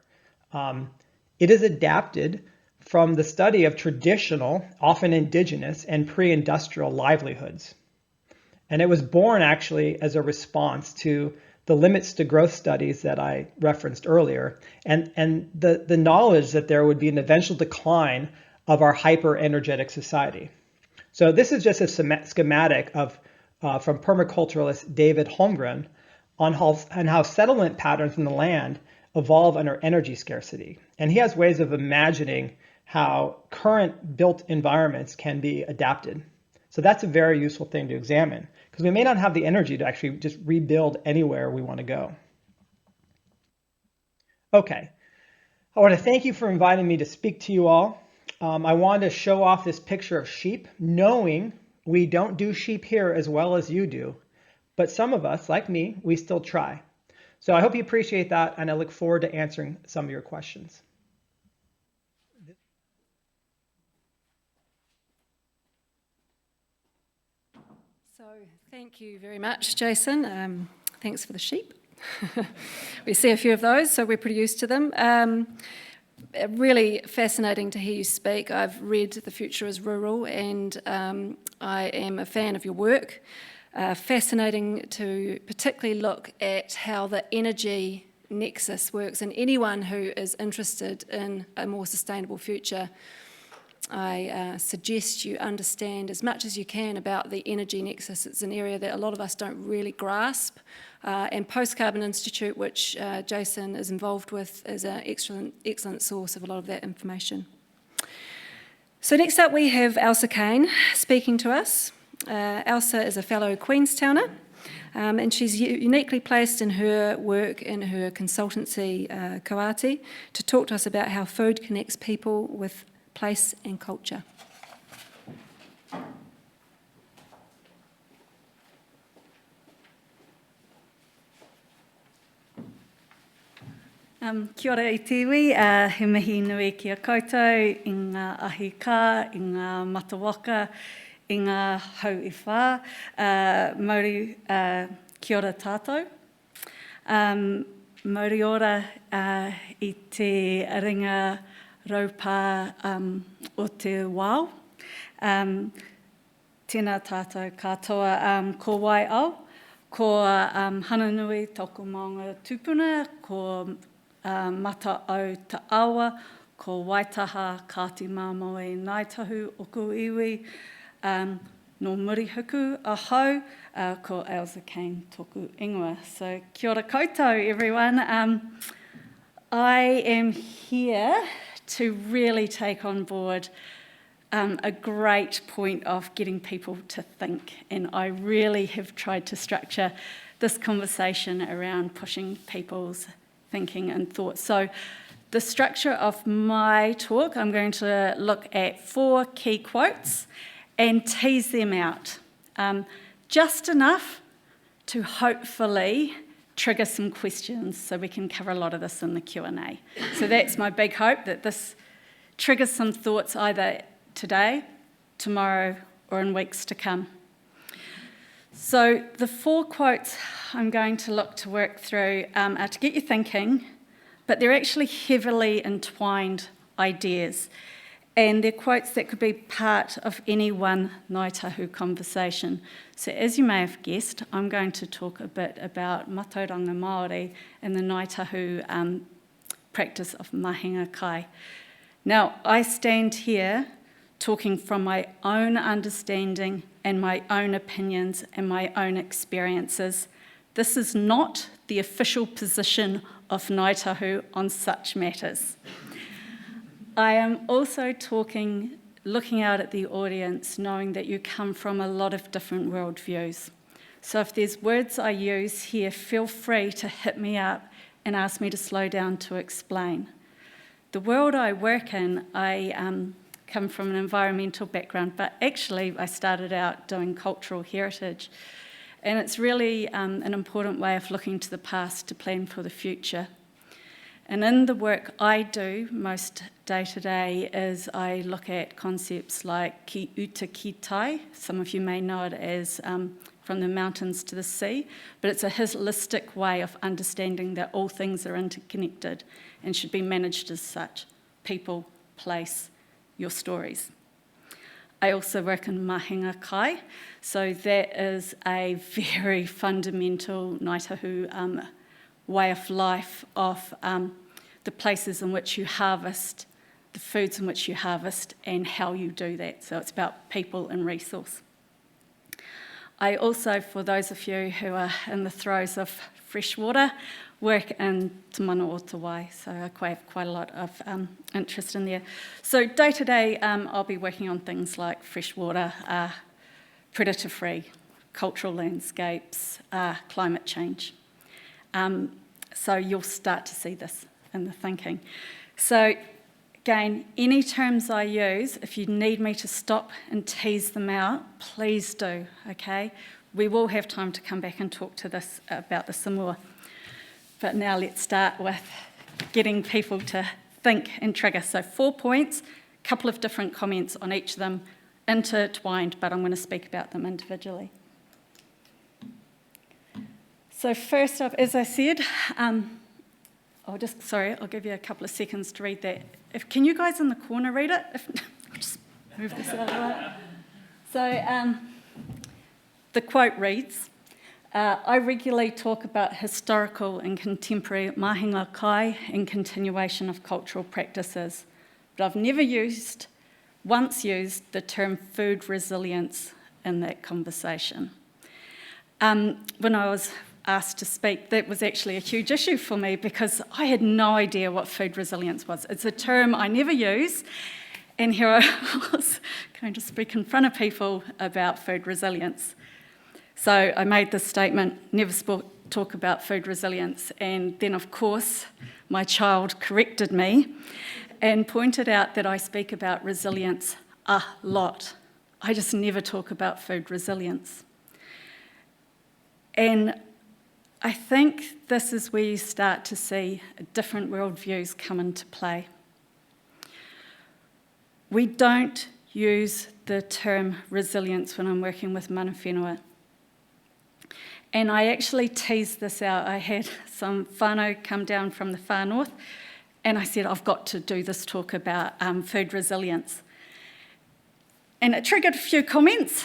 It is adapted from the study of traditional, often indigenous, and pre-industrial livelihoods. And it was born actually as a response to the limits to growth studies that I referenced earlier, and the knowledge that there would be an eventual decline of our hyper-energetic society. So this is just a schematic of from permaculturalist David Holmgren on how settlement patterns in the land evolve under energy scarcity. And he has ways of imagining how current built environments can be adapted. So that's a very useful thing to examine, because we may not have the energy to actually just rebuild anywhere we want to go. Okay, I want to thank you for inviting me to speak to you all. I wanted to show off this picture of sheep, knowing we don't do sheep here as well as you do, but some of us, like me, we still try. So I hope you appreciate that, and I look forward to answering some of your questions. So thank you very much, Jason. Thanks for the sheep. We see a few of those, so we're pretty used to them. Really fascinating to hear you speak. I've read The Future is Rural, and I am a fan of your work. Fascinating to particularly look at how the energy nexus works, and anyone who is interested in a more sustainable future, I suggest you understand as much as you can about the energy nexus. It's an area that a lot of us don't really grasp, and Post Carbon Institute, which Jason is involved with, is an excellent source of a lot of that information. So next up we have Ailsa Cain speaking to us. Ailsa is a fellow Queenstowner, and she's uniquely placed in her work in her consultancy, Koati, to talk to us about how food connects people with place and culture. Kia ora i tiwi, he mihi nui ki a koutou, i ngā ahi kā, i ngā matawaka, i ngā hau I whā. Māori, kia ora tātou. Māori ora I te ringa raupā o te wao. Tēnā tātou katoa ko waiao, ko hananui toko maunga tupuna, ko mata Aotearoa, ko waitaha kāti māmoe naitahu oku iwi, no murihuku ahau, ko Ailsa Cain toku ingoa. So kia ora koutou, everyone. I am here to really take on board a great point of getting people to think, and I really have tried to structure this conversation around pushing people's thinking and thoughts. So the structure of my talk, I'm going to look at 4 key quotes and tease them out, just enough to hopefully trigger some questions so we can cover a lot of this in the Q&A. So that's my big hope, that this triggers some thoughts either today, tomorrow, or in weeks to come. So the 4 quotes I'm going to look to work through are to get you thinking, but they're actually heavily entwined ideas. And they're quotes that could be part of any one Ngāi Tahu conversation. So as you may have guessed, I'm going to talk a bit about matauranga Māori and the Ngāi Tahu practice of mahinga kai. Now, I stand here talking from my own understanding and my own opinions and my own experiences. This is not the official position of Ngāi Tahu on such matters. I am also looking out at the audience, knowing that you come from a lot of different worldviews. So if there's words I use here, feel free to hit me up and ask me to slow down to explain. The world I work in, I come from an environmental background, but actually I started out doing cultural heritage. And it's really an important way of looking to the past to plan for the future. And in the work I do most day to day is I look at concepts like ki uta ki tai. Some of you may know it as from the mountains to the sea, but it's a holistic way of understanding that all things are interconnected and should be managed as such. People, place, your stories. I also work in mahinga kai, so that is a very fundamental Ngāi Tahu way of life of the places in which you harvest, the foods in which you harvest, and how you do that. So it's about people and resource. I also, for those of you who are in the throes of fresh water, work in te mana o te wai, so I have quite a lot of interest in there. So day to day, I'll be working on things like freshwater, predator-free, cultural landscapes, climate change. So you'll start to see this in the thinking. So again, any terms I use, if you need me to stop and tease them out, please do, okay? We will have time to come back and talk to this about this some more. But now let's start with getting people to think and trigger. So 4 points, a couple of different comments on each of them, intertwined, but I'm going to speak about them individually. So first up, as I said, I'll give you a couple of seconds to read that. Can you guys in the corner read it? I'll just move this out of the way. So the quote reads, I regularly talk about historical and contemporary mahinga kai and continuation of cultural practices, but I've never once used the term food resilience in that conversation. When I was asked to speak, that was actually a huge issue for me because I had no idea what food resilience was. It's a term I never use, and here I was going to speak in front of people about food resilience. So I made this statement, never talk about food resilience, and then of course my child corrected me and pointed out that I speak about resilience a lot. I just never talk about food resilience. And I think this is where you start to see different worldviews come into play. We don't use the term resilience when I'm working with mana whenua. And I actually teased this out. I had some whānau come down from the far north, And I said, I've got to do this talk about food resilience. And it triggered a few comments.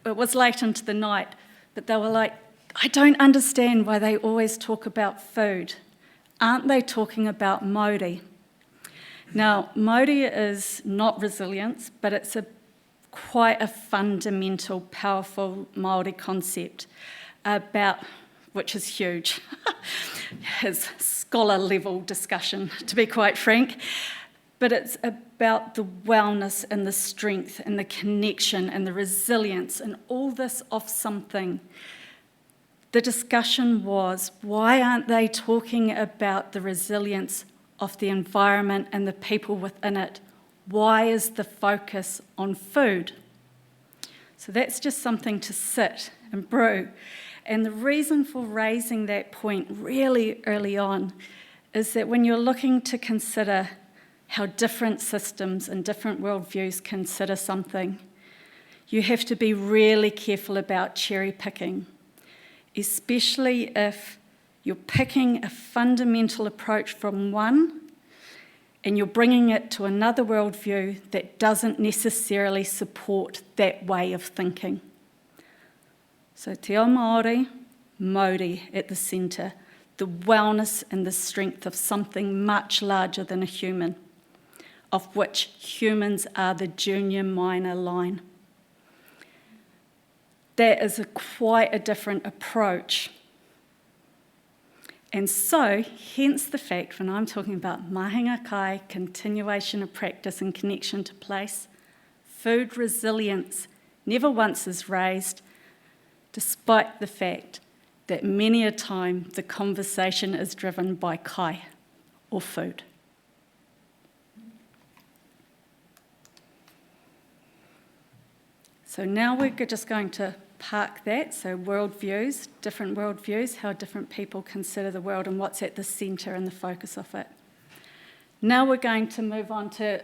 It was late into the night, but they were like, I don't understand why they always talk about food. Aren't they talking about Māori? Now, Māori is not resilience, but it's quite a fundamental, powerful Māori concept about, which is huge. His scholar-level discussion, to be quite frank. But it's about the wellness and the strength and the connection and the resilience and all this of something. The discussion was, why aren't they talking about the resilience of the environment and the people within it? Why is the focus on food? So that's just something to sit and brew. And the reason for raising that point really early on is that when you're looking to consider how different systems and different worldviews consider something, you have to be really careful about cherry picking, especially if you're picking a fundamental approach from one and you're bringing it to another worldview that doesn't necessarily support that way of thinking. So te ao Māori, Māori at the centre, the wellness and the strength of something much larger than a human, of which humans are the junior minor line. That is quite a different approach. And so, hence the fact when I'm talking about mahinga kai, continuation of practice and connection to place, food resilience never once is raised, despite the fact that many a time the conversation is driven by kai, or food. So now we're just going to park that, so worldviews, how different people consider the world and what's at the centre and the focus of it. Now we're going to move on to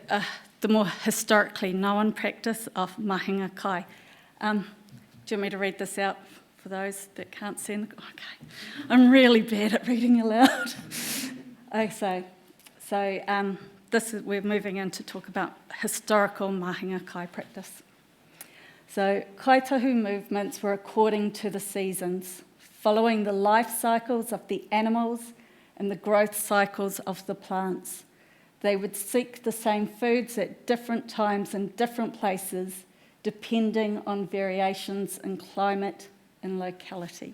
the more historically known practice of mahinga kai. Do you want me to read this out for those that can't see? Okay, I'm really bad at reading aloud. We're moving in to talk about historical mahinga kai practice. So, kaitahu movements were according to the seasons, following the life cycles of the animals and the growth cycles of the plants. They would seek the same foods at different times and different places, depending on variations in climate and locality.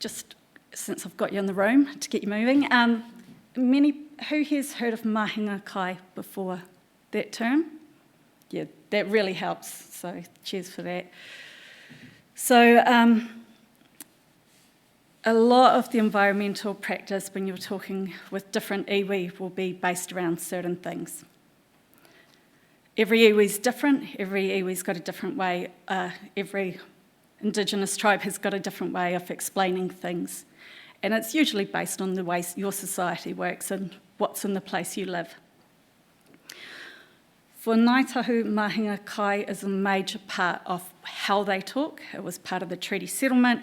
Just since I've got you in the room to get you moving, who has heard of mahinga kai before that term? Yeah, that really helps, so cheers for that. So a lot of the environmental practice when you're talking with different iwi will be based around certain things. Every iwi's different, every iwi's got a different way, every Indigenous tribe has got a different way of explaining things. And it's usually based on the way your society works and what's in the place you live. For Ngaitahu, mahinga kai is a major part of how they talk. It was part of the treaty settlement.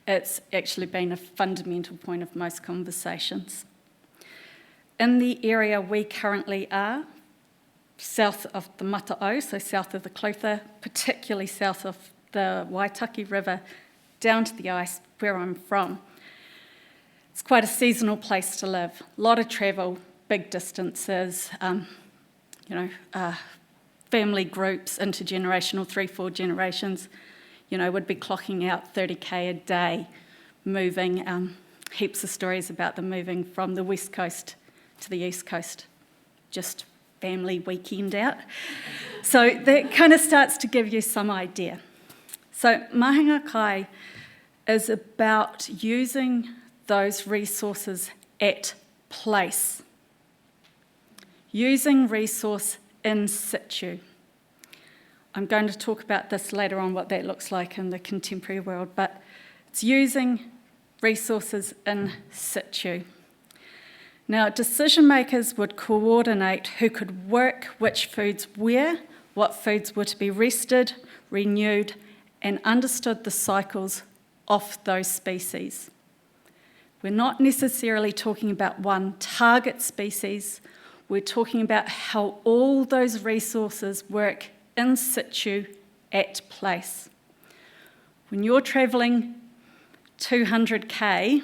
It's actually been a fundamental point of most conversations. In the area we currently are, south of the Matauranga, so south of the Clutha, particularly south of the Waitaki River, down to the ice where I'm from, it's quite a seasonal place to live. A lot of travel, big distances, family groups, intergenerational, 3-4 generations, would be clocking out 30k a day, moving, heaps of stories about them moving from the west coast to the east coast, just family weekend out. So that kind of starts to give you some idea. So mahinga kai is about using those resources at place. Using resource in situ. I'm going to talk about this later on, what that looks like in the contemporary world, but it's using resources in situ. Now, decision makers would coordinate who could work which foods where, what foods were to be rested, renewed, and understood the cycles of those species. We're not necessarily talking about one target species. We're talking about how all those resources work in situ at place. When you're travelling 200k,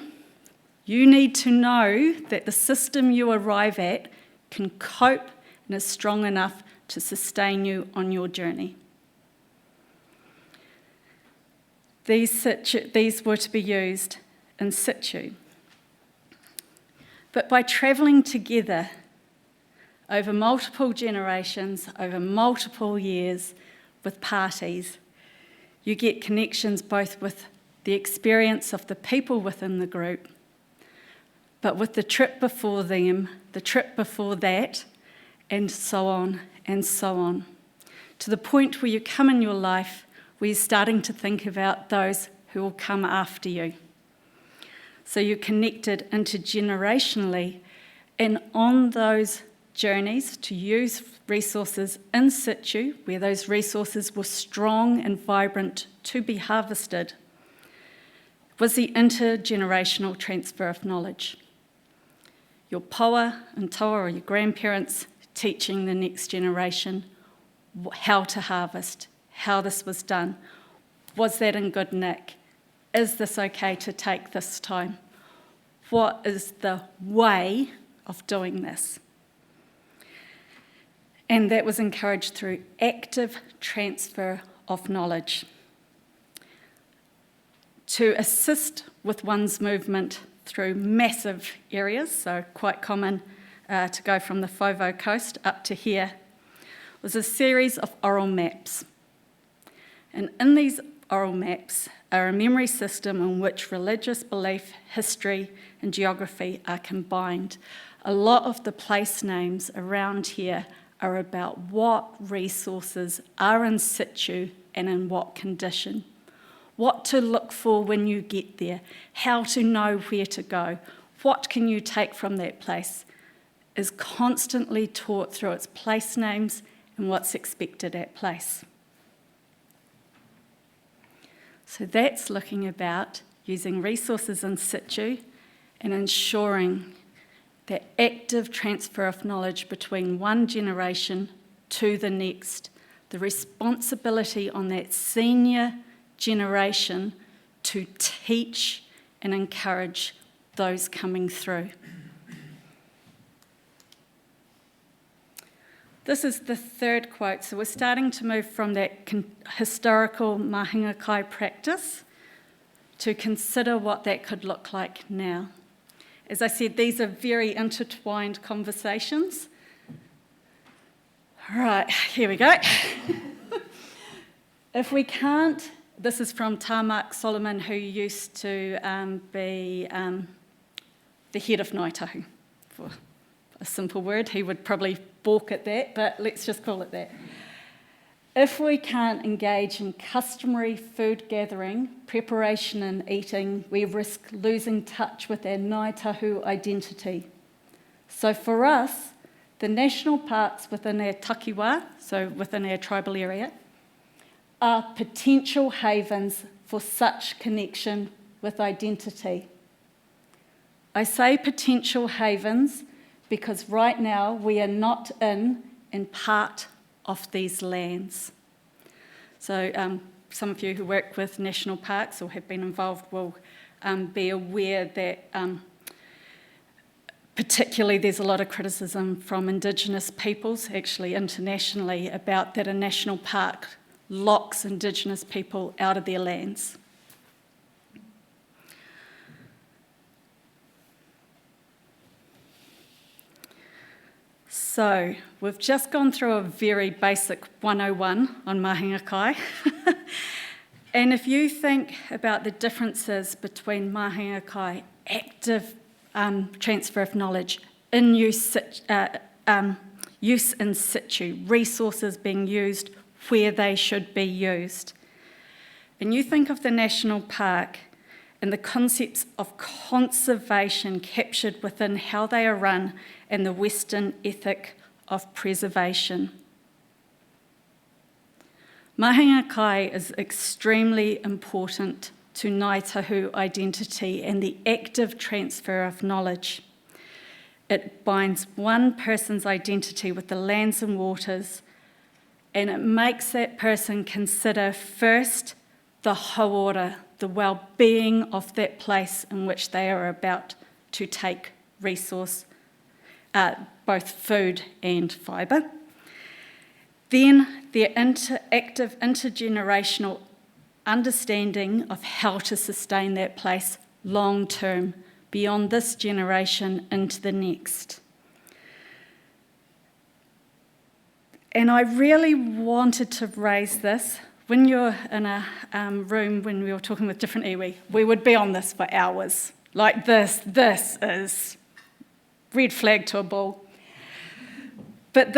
you need to know that the system you arrive at can cope and is strong enough to sustain you on your journey. These were to be used in situ. But by travelling together over multiple generations, over multiple years with parties, you get connections both with the experience of the people within the group, but with the trip before them, the trip before that, and so on, to the point where you come in your life where you're starting to think about those who will come after you. So you're connected intergenerationally, and on those journeys to use resources in situ, where those resources were strong and vibrant to be harvested, was the intergenerational transfer of knowledge. Your paua and toa, or your grandparents, teaching the next generation how to harvest, how this was done. Was that in good nick? Is this okay to take this time? What is the way of doing this? And that was encouraged through active transfer of knowledge. To assist with one's movement through massive areas, so quite common to go from the Fofo coast up to here, was a series of oral maps. And in these oral maps are a memory system in which religious belief, history, and geography are combined. A lot of the place names around here are about what resources are in situ and in what condition. What to look for when you get there, how to know where to go, what can you take from that place, is constantly taught through its place names and what's expected at place. So that's looking about using resources in situ and ensuring that active transfer of knowledge between one generation to the next, the responsibility on that senior generation to teach and encourage those coming through. This is the third quote. So we're starting to move from that historical mahinga kai practice to consider what that could look like now. As I said, these are very intertwined conversations. Right, here we go. If we can't, this is from Tamak Solomon, who used to be the head of Ngāi Tahu. For a simple word, he would probably balk at that, but let's just call it that. If we can't engage in customary food gathering, preparation and eating, we risk losing touch with our Ngāi Tahu identity. So for us, the national parks within our takiwā, so within our tribal area, are potential havens for such connection with identity. I say potential havens because right now we are not in and part of these lands. So some of you who work with national parks or have been involved will be aware that particularly there's a lot of criticism from Indigenous peoples, actually internationally, about that a national park locks Indigenous people out of their lands. So we've just gone through a very basic 101 on mahinga kai. And if you think about the differences between mahinga kai, active transfer of knowledge, in use in situ, resources being used where they should be used, and you think of the national park and the concepts of conservation captured within how they are run and the Western ethic of preservation. Mahinga kai is extremely important to Ngāi Tahu identity and the active transfer of knowledge. It binds one person's identity with the lands and waters, and it makes that person consider first the hauora, the well-being of that place in which they are about to take resource, both food and fibre. Then their active intergenerational understanding of how to sustain that place long term, beyond this generation into the next. And I really wanted to raise this. When you're in a room, when we were talking with different iwi, we would be on this for hours. Like this is red flag to a bull. But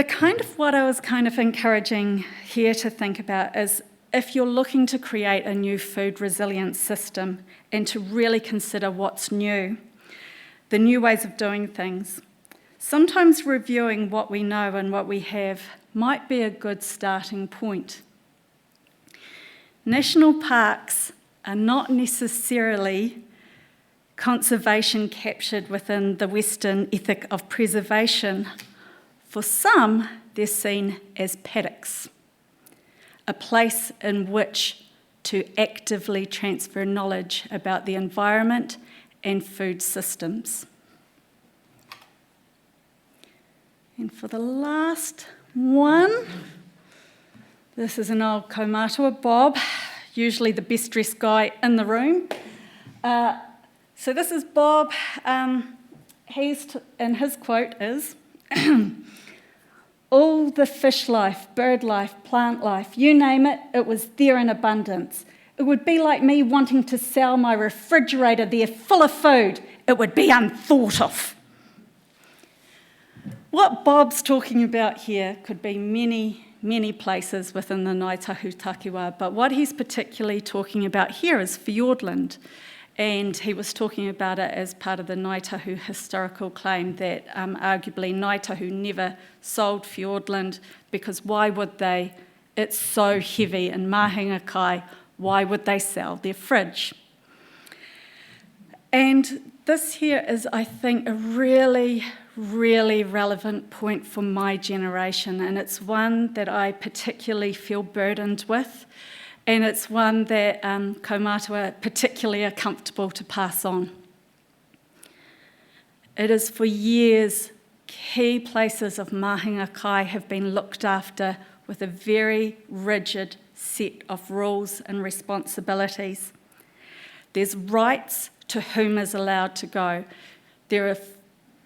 what I was kind of encouraging here to think about is if you're looking to create a new food resilience system and to really consider what's new, the new ways of doing things, sometimes reviewing what we know and what we have might be a good starting point. National parks are not necessarily conservation captured within the Western ethic of preservation. For some, they're seen as paddocks, a place in which to actively transfer knowledge about the environment and food systems. And for the last one, this is an old kaumātua, Bob, usually the best dressed guy in the room. So this is Bob. And his quote is, all the fish life, bird life, plant life, you name it, it was there in abundance. It would be like me wanting to sell my refrigerator there full of food. It would be unthought of. What Bob's talking about here could be many places within the Ngāi Tahu takiwā, but what he's particularly talking about here is Fiordland. And he was talking about it as part of the Ngāi Tahu historical claim that arguably Ngāi Tahu never sold Fiordland because why would they? It's so heavy in mahinga kai, why would they sell their fridge? And this here is, I think, a really relevant point for my generation, and it's one that I particularly feel burdened with. And it's one that kaumātua particularly are comfortable to pass on. It is for years, key places of mahinga kai have been looked after with a very rigid set of rules and responsibilities. There's rights to whom is allowed to go. There are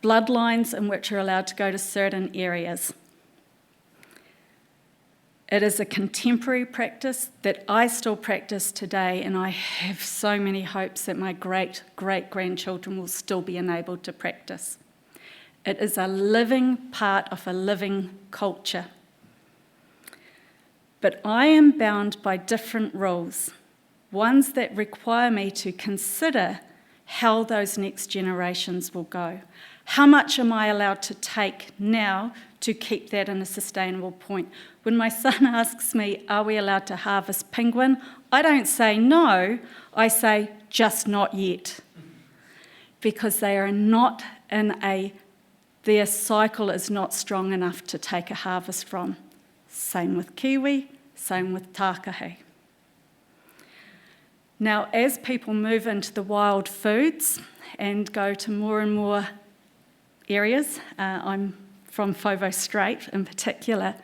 bloodlines in which are allowed to go to certain areas. It is a contemporary practice that I still practice today, and I have so many hopes that my great-grandchildren will still be enabled to practice. It is a living part of a living culture. But I am bound by different rules, ones that require me to consider how those next generations will go. How much am I allowed to take now to keep that in a sustainable point? When my son asks me, are we allowed to harvest penguin? I don't say no, I say just not yet. Because they are not their cycle is not strong enough to take a harvest from. Same with kiwi, same with tākahi. Now, as people move into the wild foods and go to more and more areas, I'm from Fovo Strait in particular,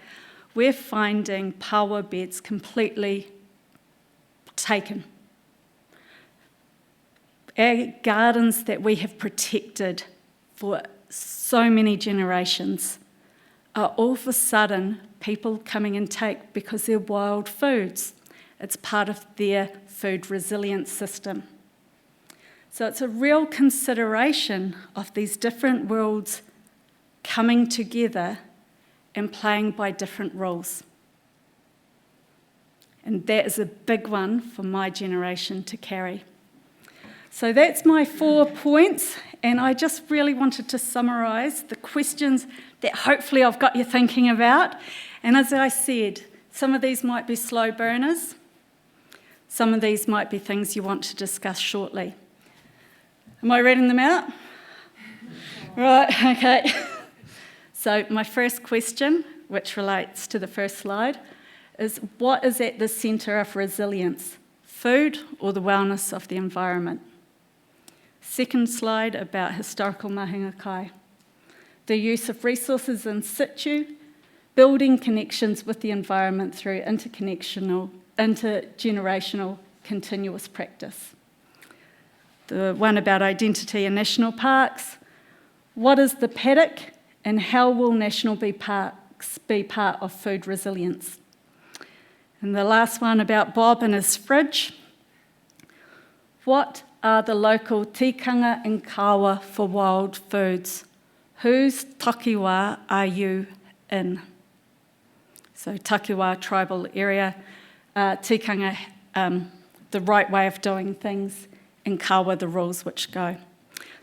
we're finding paua beds completely taken. Our gardens that we have protected for so many generations are all of a sudden people coming and take because they're wild foods. It's part of their food resilience system. So it's a real consideration of these different worlds coming together and playing by different rules. And that is a big one for my generation to carry. So that's my 4 points, and I just really wanted to summarise the questions that hopefully I've got you thinking about. And as I said, some of these might be slow burners. Some of these might be things you want to discuss shortly. Am I reading them out? Right, okay. So my first question, which relates to the first slide, is what is at the centre of resilience, food or the wellness of the environment? Second slide about historical mahinga kai. The use of resources in situ, building connections with the environment through intergenerational, continuous practice. The one about identity in national parks. What is the paddock and how will national parks be part of food resilience? And the last one about Bob and his fridge. What are the local tikanga and kawa for wild foods? Whose takiwa are you in? So takiwa, tribal area, tikanga, the right way of doing things, and kawa, the rules which go.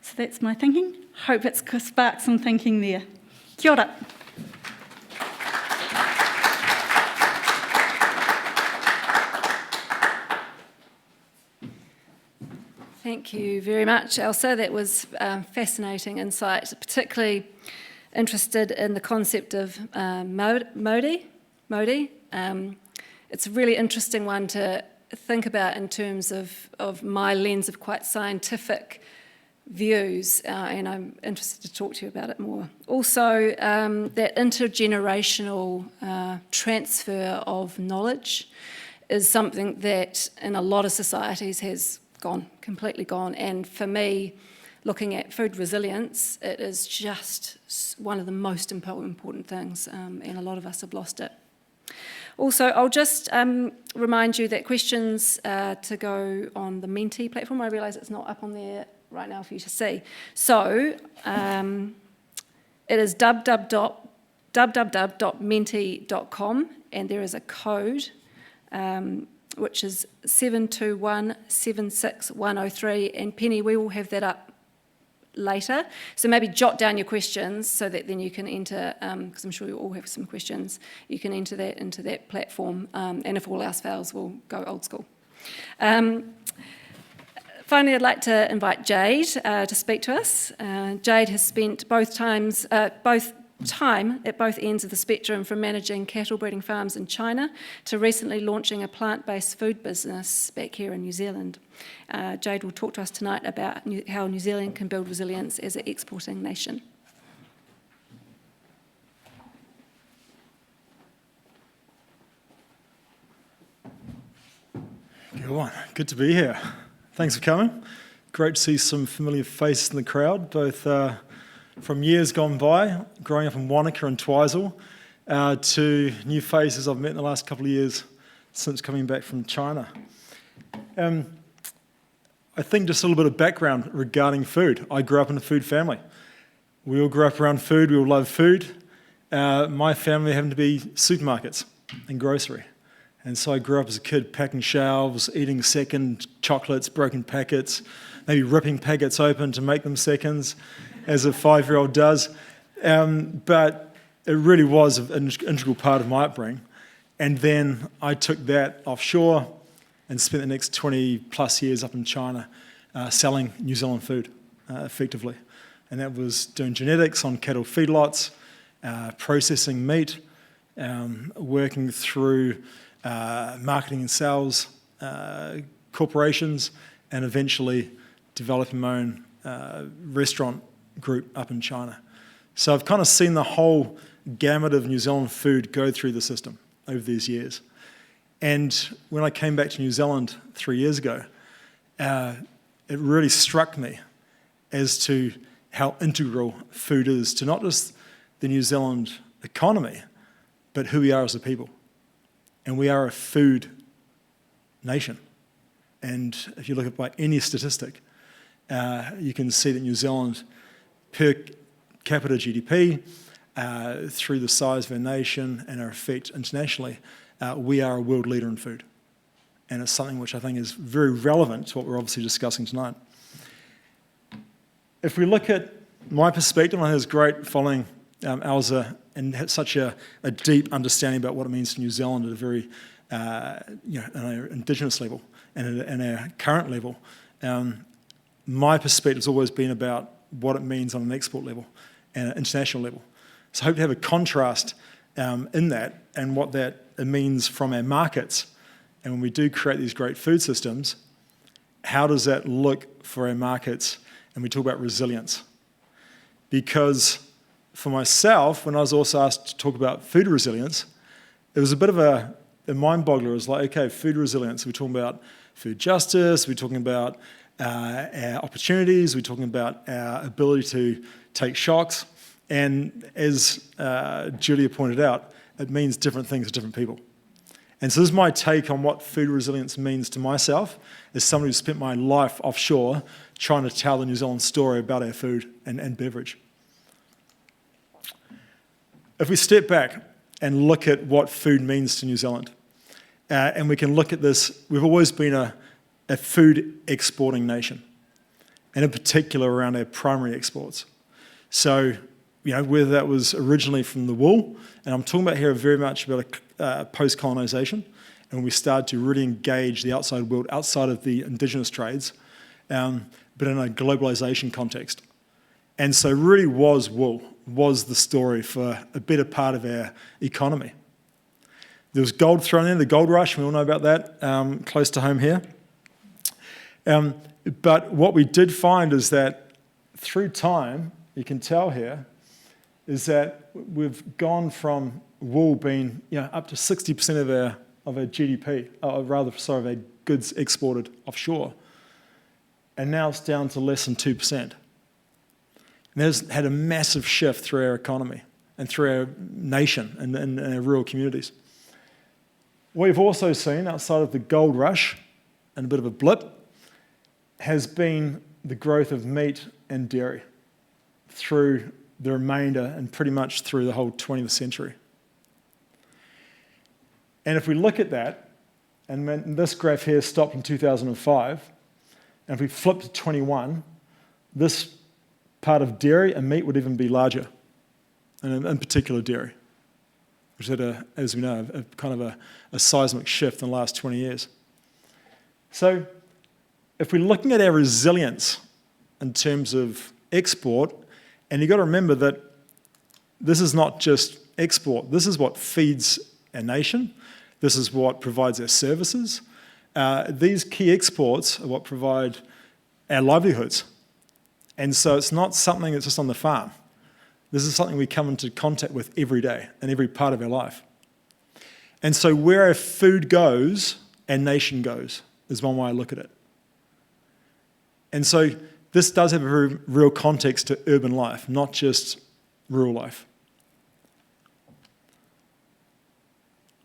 So that's my thinking. Hope it's sparked some thinking there. Kia ora. Thank you very much, Ailsa. That was fascinating insight, particularly interested in the concept of Māori. It's a really interesting one to think about in terms of my lens of quite scientific views, and I'm interested to talk to you about it more. Also, that intergenerational transfer of knowledge is something that in a lot of societies has completely gone, and for me, looking at food resilience, it is just one of the most important things, and a lot of us have lost it. Also, I'll just remind you that questions to go on the Menti platform. I realise it's not up on there right now for you to see. So it is www.menti.com, and there is a code which is 721-76103, and Penny, we will have that up later. So maybe jot down your questions so that then you can enter, because I'm sure you all have some questions, you can enter that into that platform, and if all else fails, we'll go old school. Finally, I'd like to invite Jade to speak to us. Jade has spent time at both ends of the spectrum, from managing cattle breeding farms in China to recently launching a plant-based food business back here in New Zealand. Jade will talk to us tonight about how New Zealand can build resilience as an exporting nation. Good one. Good to be here. Thanks for coming. Great to see some familiar faces in the crowd, both from years gone by, growing up in Wanaka and Twizel, to new faces I've met in the last couple of years since coming back from China. I think just a little bit of background regarding food. I grew up in a food family. We all grew up around food, we all love food. My family happened to be supermarkets and grocery. And so I grew up as a kid packing shelves, eating second chocolates, broken packets, maybe ripping packets open to make them seconds, as a 5-year-old does. But it really was an integral part of my upbringing. And then I took that offshore and spent the next 20 plus years up in China selling New Zealand food effectively. And that was doing genetics on cattle feedlots, processing meat, working through marketing and sales corporations, and eventually developing my own restaurant group up in China. So I've kind of seen the whole gamut of New Zealand food go through the system over these years. And when I came back to New Zealand 3 years ago, it really struck me as to how integral food is to not just the New Zealand economy, but who we are as a people. And we are a food nation. And if you look at by any statistic, you can see that New Zealand, per capita GDP, through the size of our nation and our effect internationally, we are a world leader in food. And it's something which I think is very relevant to what we're obviously discussing tonight. If we look at my perspective, I think it's great following Ailsa and had such a deep understanding about what it means to New Zealand at a very on our Indigenous level and our current level, my perspective's always been about what it means on an export level and an international level. So I hope to have a contrast in that and what that it means from our markets. And when we do create these great food systems, how does that look for our markets? And we talk about resilience. Because for myself, when I was also asked to talk about food resilience, it was a bit of a mind boggler. It was like, okay, food resilience. We're talking about food justice. We're talking about our opportunities. We're talking about our ability to take shocks. And as Julia pointed out, it means different things to different people. And so this is my take on what food resilience means to myself as somebody who spent my life offshore trying to tell the New Zealand story about our food and beverage. If we step back and look at what food means to New Zealand, and we can look at this, we've always been a food exporting nation, and in particular around our primary exports. So, whether that was originally from the wool, and I'm talking about here very much about post-colonisation, and when we started to really engage the outside world outside of the Indigenous trades, but in a globalisation context. And so really wool was the story for a better part of our economy. There was gold thrown in, the gold rush, we all know about that, close to home here. But what we did find is that through time, you can tell here, is that we've gone from wool being up to 60% of our GDP, of our goods exported offshore, and now it's down to less than 2%. And that has had a massive shift through our economy and through our nation and our rural communities. What we've also seen outside of the gold rush and a bit of a blip has been the growth of meat and dairy through the remainder and pretty much through the whole 20th century. And if we look at that, and this graph here stopped in 2005, and if we flip to 21, this part of dairy and meat would even be larger, and in particular dairy, which had, as we know, a kind of a seismic shift in the last 20 years. So if we're looking at our resilience in terms of export, and you've got to remember that this is not just export. This is what feeds our nation. This is what provides our services. These key exports are what provide our livelihoods. And so it's not something that's just on the farm. This is something we come into contact with every day and every part of our life. And so where our food goes, our nation goes, is one way I look at it. And so this does have a very real context to urban life, not just rural life.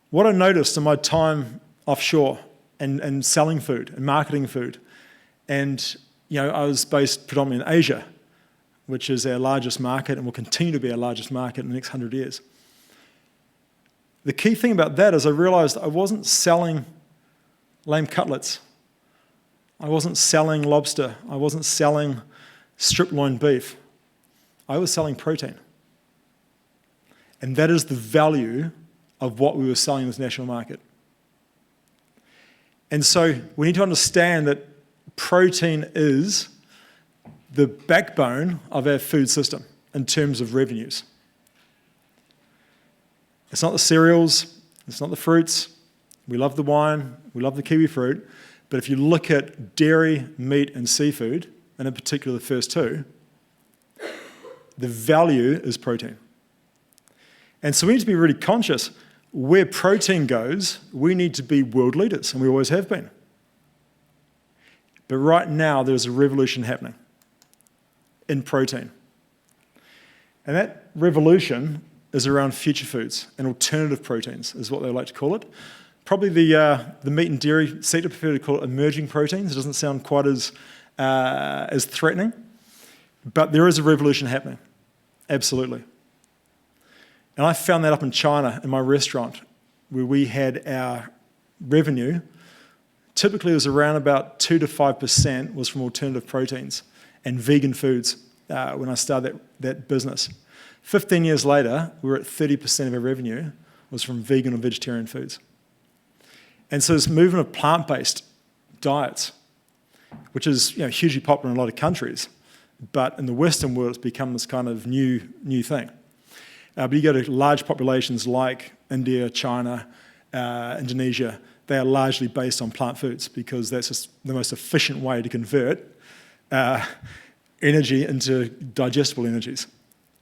What I noticed in my time offshore and selling food and marketing food, and I was based predominantly in Asia, which is our largest market and will continue to be our largest market in the next 100 years. The key thing about that is I realised I wasn't selling lamb cutlets. I wasn't selling lobster. I wasn't selling strip loin beef. I was selling protein. And that is the value of what we were selling in this national market. And so we need to understand that protein is the backbone of our food system in terms of revenues. It's not the cereals, it's not the fruits. We love the wine, we love the kiwi fruit, but if you look at dairy, meat, and seafood, and in particular the first two, the value is protein. And so we need to be really conscious. Where protein goes, we need to be world leaders, and we always have been. But right now, there's a revolution happening in protein. And that revolution is around future foods and alternative proteins, is what they like to call it. Probably the meat and dairy sector prefer to call it emerging proteins. It doesn't sound quite as threatening. But there is a revolution happening, absolutely. And I found that up in China in my restaurant, where we had our revenue, typically it was around about 2 to 5% was from alternative proteins and vegan foods when I started that business. 15 years later, we were at 30% of our revenue was from vegan or vegetarian foods. And so this movement of plant-based diets, which is hugely popular in a lot of countries, but in the Western world it's become this kind of new thing. But you go to large populations like India, China, Indonesia, they are largely based on plant foods because that's just the most efficient way to convert energy into digestible energies.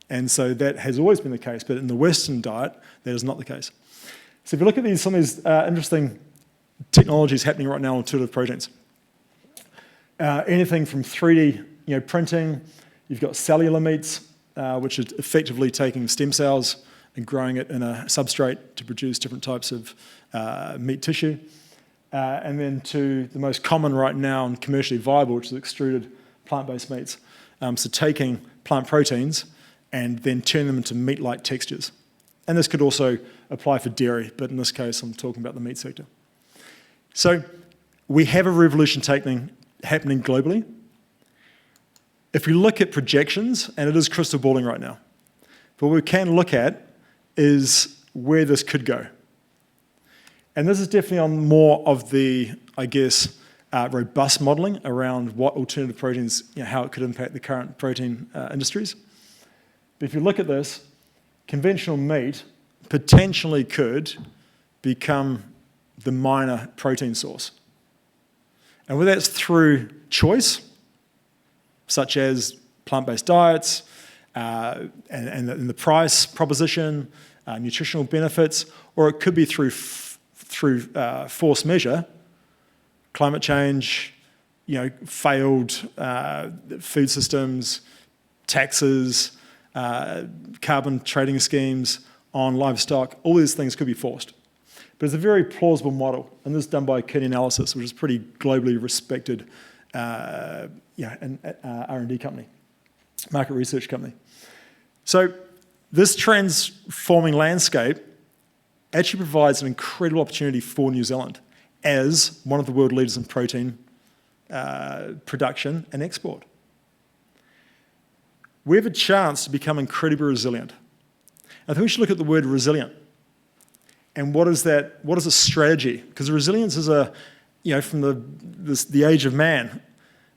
And so that has always been the case, but in the Western diet, that is not the case. So if you look at some of these interesting technologies happening right now on alternative proteins, anything from 3D printing, you've got cellular meats, which are effectively taking stem cells and growing it in a substrate to produce different types of meat tissue. And then to the most common right now and commercially viable, which is extruded plant-based meats. So taking plant proteins and then turn them into meat-like textures. And this could also apply for dairy, but in this case I'm talking about the meat sector. So we have a revolution happening globally. If we look at projections, and it is crystal balling right now, but what we can look at is where this could go. And this is definitely on more of the, robust modelling around what alternative proteins, how it could impact the current protein industries. But if you look at this, conventional meat potentially could become the minor protein source. And whether that's through choice, such as plant-based diets, and the price proposition, nutritional benefits, or it could be through force measure, climate change, failed food systems, taxes, carbon trading schemes on livestock. All these things could be forced. But it's a very plausible model, and this is done by Cain analysis, which is a pretty globally respected R&D company, market research company. So this transforming landscape actually provides an incredible opportunity for New Zealand as one of the world leaders in protein production and export. We have a chance to become incredibly resilient. I think we should look at the word resilient. And what is that? What is a strategy? Because resilience is from the age of man.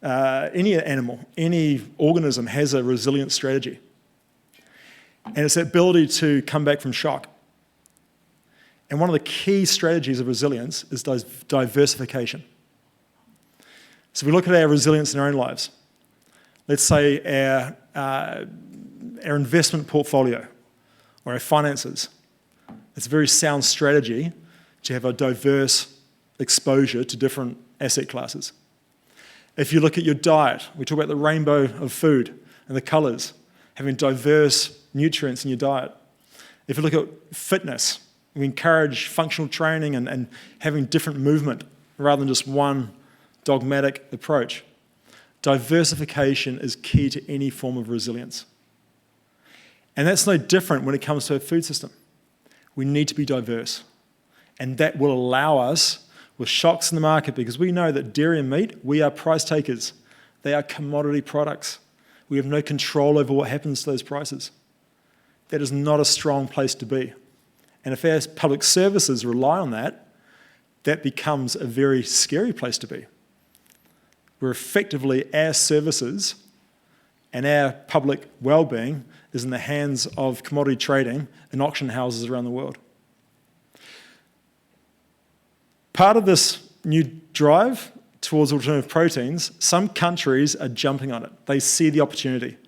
Any animal, any organism has a resilient strategy. And it's that ability to come back from shock. And one of the key strategies of resilience is diversification. So if we look at our resilience in our own lives, let's say our investment portfolio or our finances, it's a very sound strategy to have a diverse exposure to different asset classes. If you look at your diet, we talk about the rainbow of food and the colours, having diverse nutrients in your diet. If you look at fitness, we encourage functional training and having different movement rather than just one dogmatic approach. Diversification is key to any form of resilience. And that's no different when it comes to our food system. We need to be diverse. And that will allow us with shocks in the market, because we know that dairy and meat, we are price takers. They are commodity products. We have no control over what happens to those prices. That is not a strong place to be. And if our public services rely on that, that becomes a very scary place to be. Where effectively our services and our public well-being is in the hands of commodity trading and auction houses around the world. Part of this new drive towards alternative proteins, some countries are jumping on it. They see the opportunity.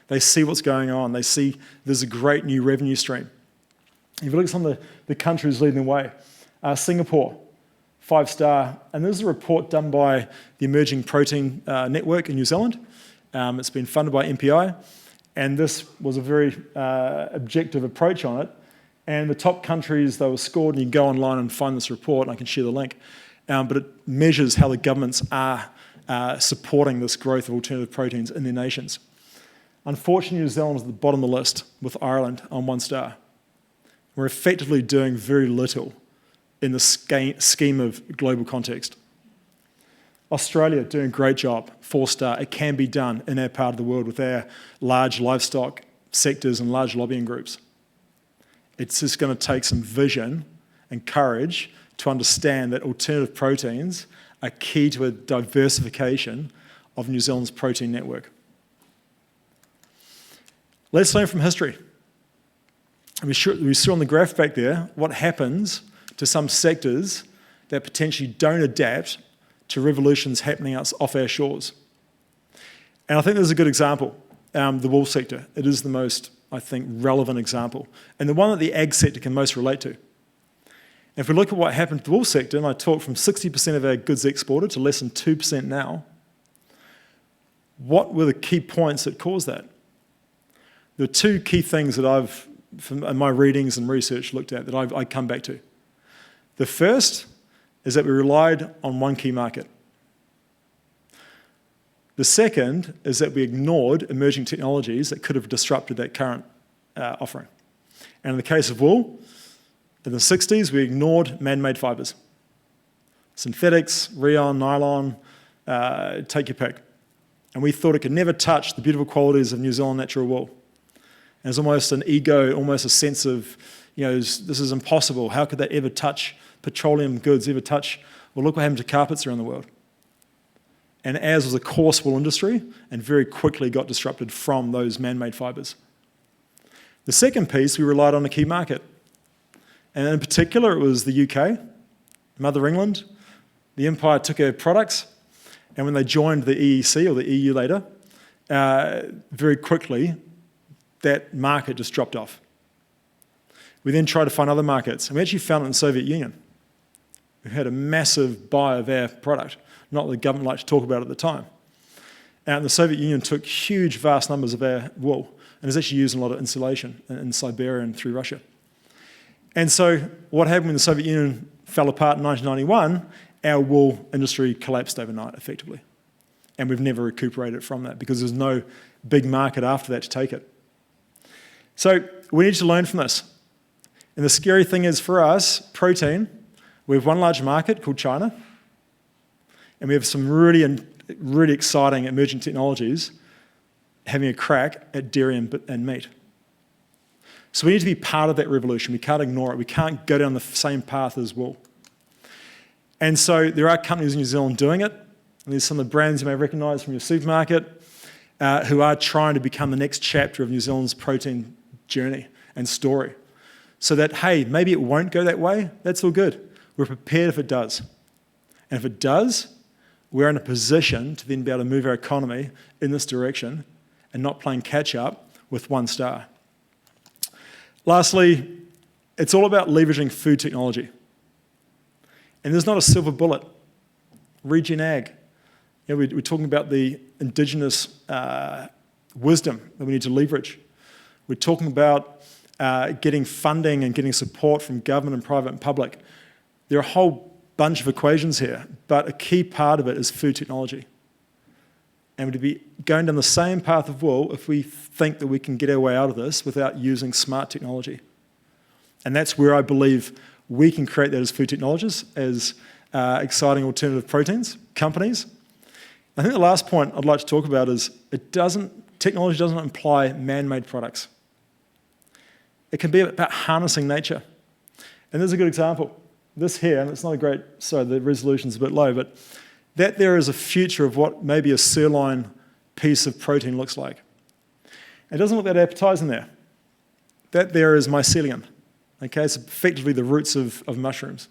They see what's going on. They see there's a great new revenue stream. If you look at some of the countries leading the way, Singapore, 5-star, and this is a report done by the Emerging Protein Network in New Zealand. It's been funded by MPI, and this was a very objective approach on it. And the top countries, they were scored, and you can go online and find this report, and I can share the link. But it measures how the governments are supporting this growth of alternative proteins in their nations. Unfortunately, New Zealand is at the bottom of the list with Ireland on 1 star. We're effectively doing very little in the scheme of global context. Australia doing a great job, 4-star. It can be done in our part of the world with our large livestock sectors and large lobbying groups. It's just going to take some vision and courage to understand that alternative proteins are key to a diversification of New Zealand's protein network. Let's learn from history. We saw on the graph back there what happens to some sectors that potentially don't adapt to revolutions happening off our shores. And I think there's a good example, the wool sector. It is the most, I think, relevant example, and the one that the ag sector can most relate to. And if we look at what happened to the wool sector, and I talked from 60% of our goods exported to less than 2% now, what were the key points that caused that? There are two key things that I've, from my readings and research, looked at that I come back to. The first is that we relied on one key market. The second is that we ignored emerging technologies that could have disrupted that current offering. And in the case of wool, in the 60s, we ignored man-made fibres. Synthetics, rayon, nylon, take your pick. And we thought it could never touch the beautiful qualities of New Zealand natural wool. And it's almost an ego, almost a sense of, this is impossible. How could that ever touch petroleum goods, ever touch, well, look what happened to carpets around the world. And ours was a coarse wool industry and very quickly got disrupted from those man-made fibres. The second piece, we relied on a key market. And in particular, it was the UK, Mother England. The empire took our products, and when they joined the EEC, or the EU later, very quickly, that market just dropped off. We then tried to find other markets, and we actually found it in the Soviet Union. We had a massive buy of our product, not that the government liked to talk about at the time. And the Soviet Union took huge, vast numbers of our wool, and is actually used in a lot of insulation in Siberia and through Russia. And so what happened when the Soviet Union fell apart in 1991, our wool industry collapsed overnight, effectively. And we've never recuperated from that because there's no big market after that to take it. So we need to learn from this. And the scary thing is for us, protein, we have one large market called China, and we have some really exciting emerging technologies having a crack at dairy and meat. So we need to be part of that revolution. We can't ignore it. We can't go down the same path as wool. And so there are companies in New Zealand doing it. And there's some of the brands you may recognise from your supermarket who are trying to become the next chapter of New Zealand's protein journey and story. So that, hey, maybe it won't go that way. That's all good. We're prepared if it does. And if it does, we're in a position to then be able to move our economy in this direction and not playing catch up with one star. Lastly, it's all about leveraging food technology. And there's not a silver bullet. Regen ag. We're talking about the indigenous wisdom that we need to leverage. We're talking about getting funding and getting support from government and private and public. There are a whole bunch of equations here, but a key part of it is food technology. And to be going down the same path of wool if we think that we can get our way out of this without using smart technology. And that's where I believe we can create that as food technologists, as exciting alternative proteins companies. I think the last point I'd like to talk about is technology doesn't imply man-made products. It can be about harnessing nature. And there's a good example. This here, and it's not a great, sorry, the resolution's a bit low, but that there is a future of what maybe a sirloin piece of protein looks like. It doesn't look that appetizing there. That there is mycelium. Okay, it's effectively the roots of mushrooms.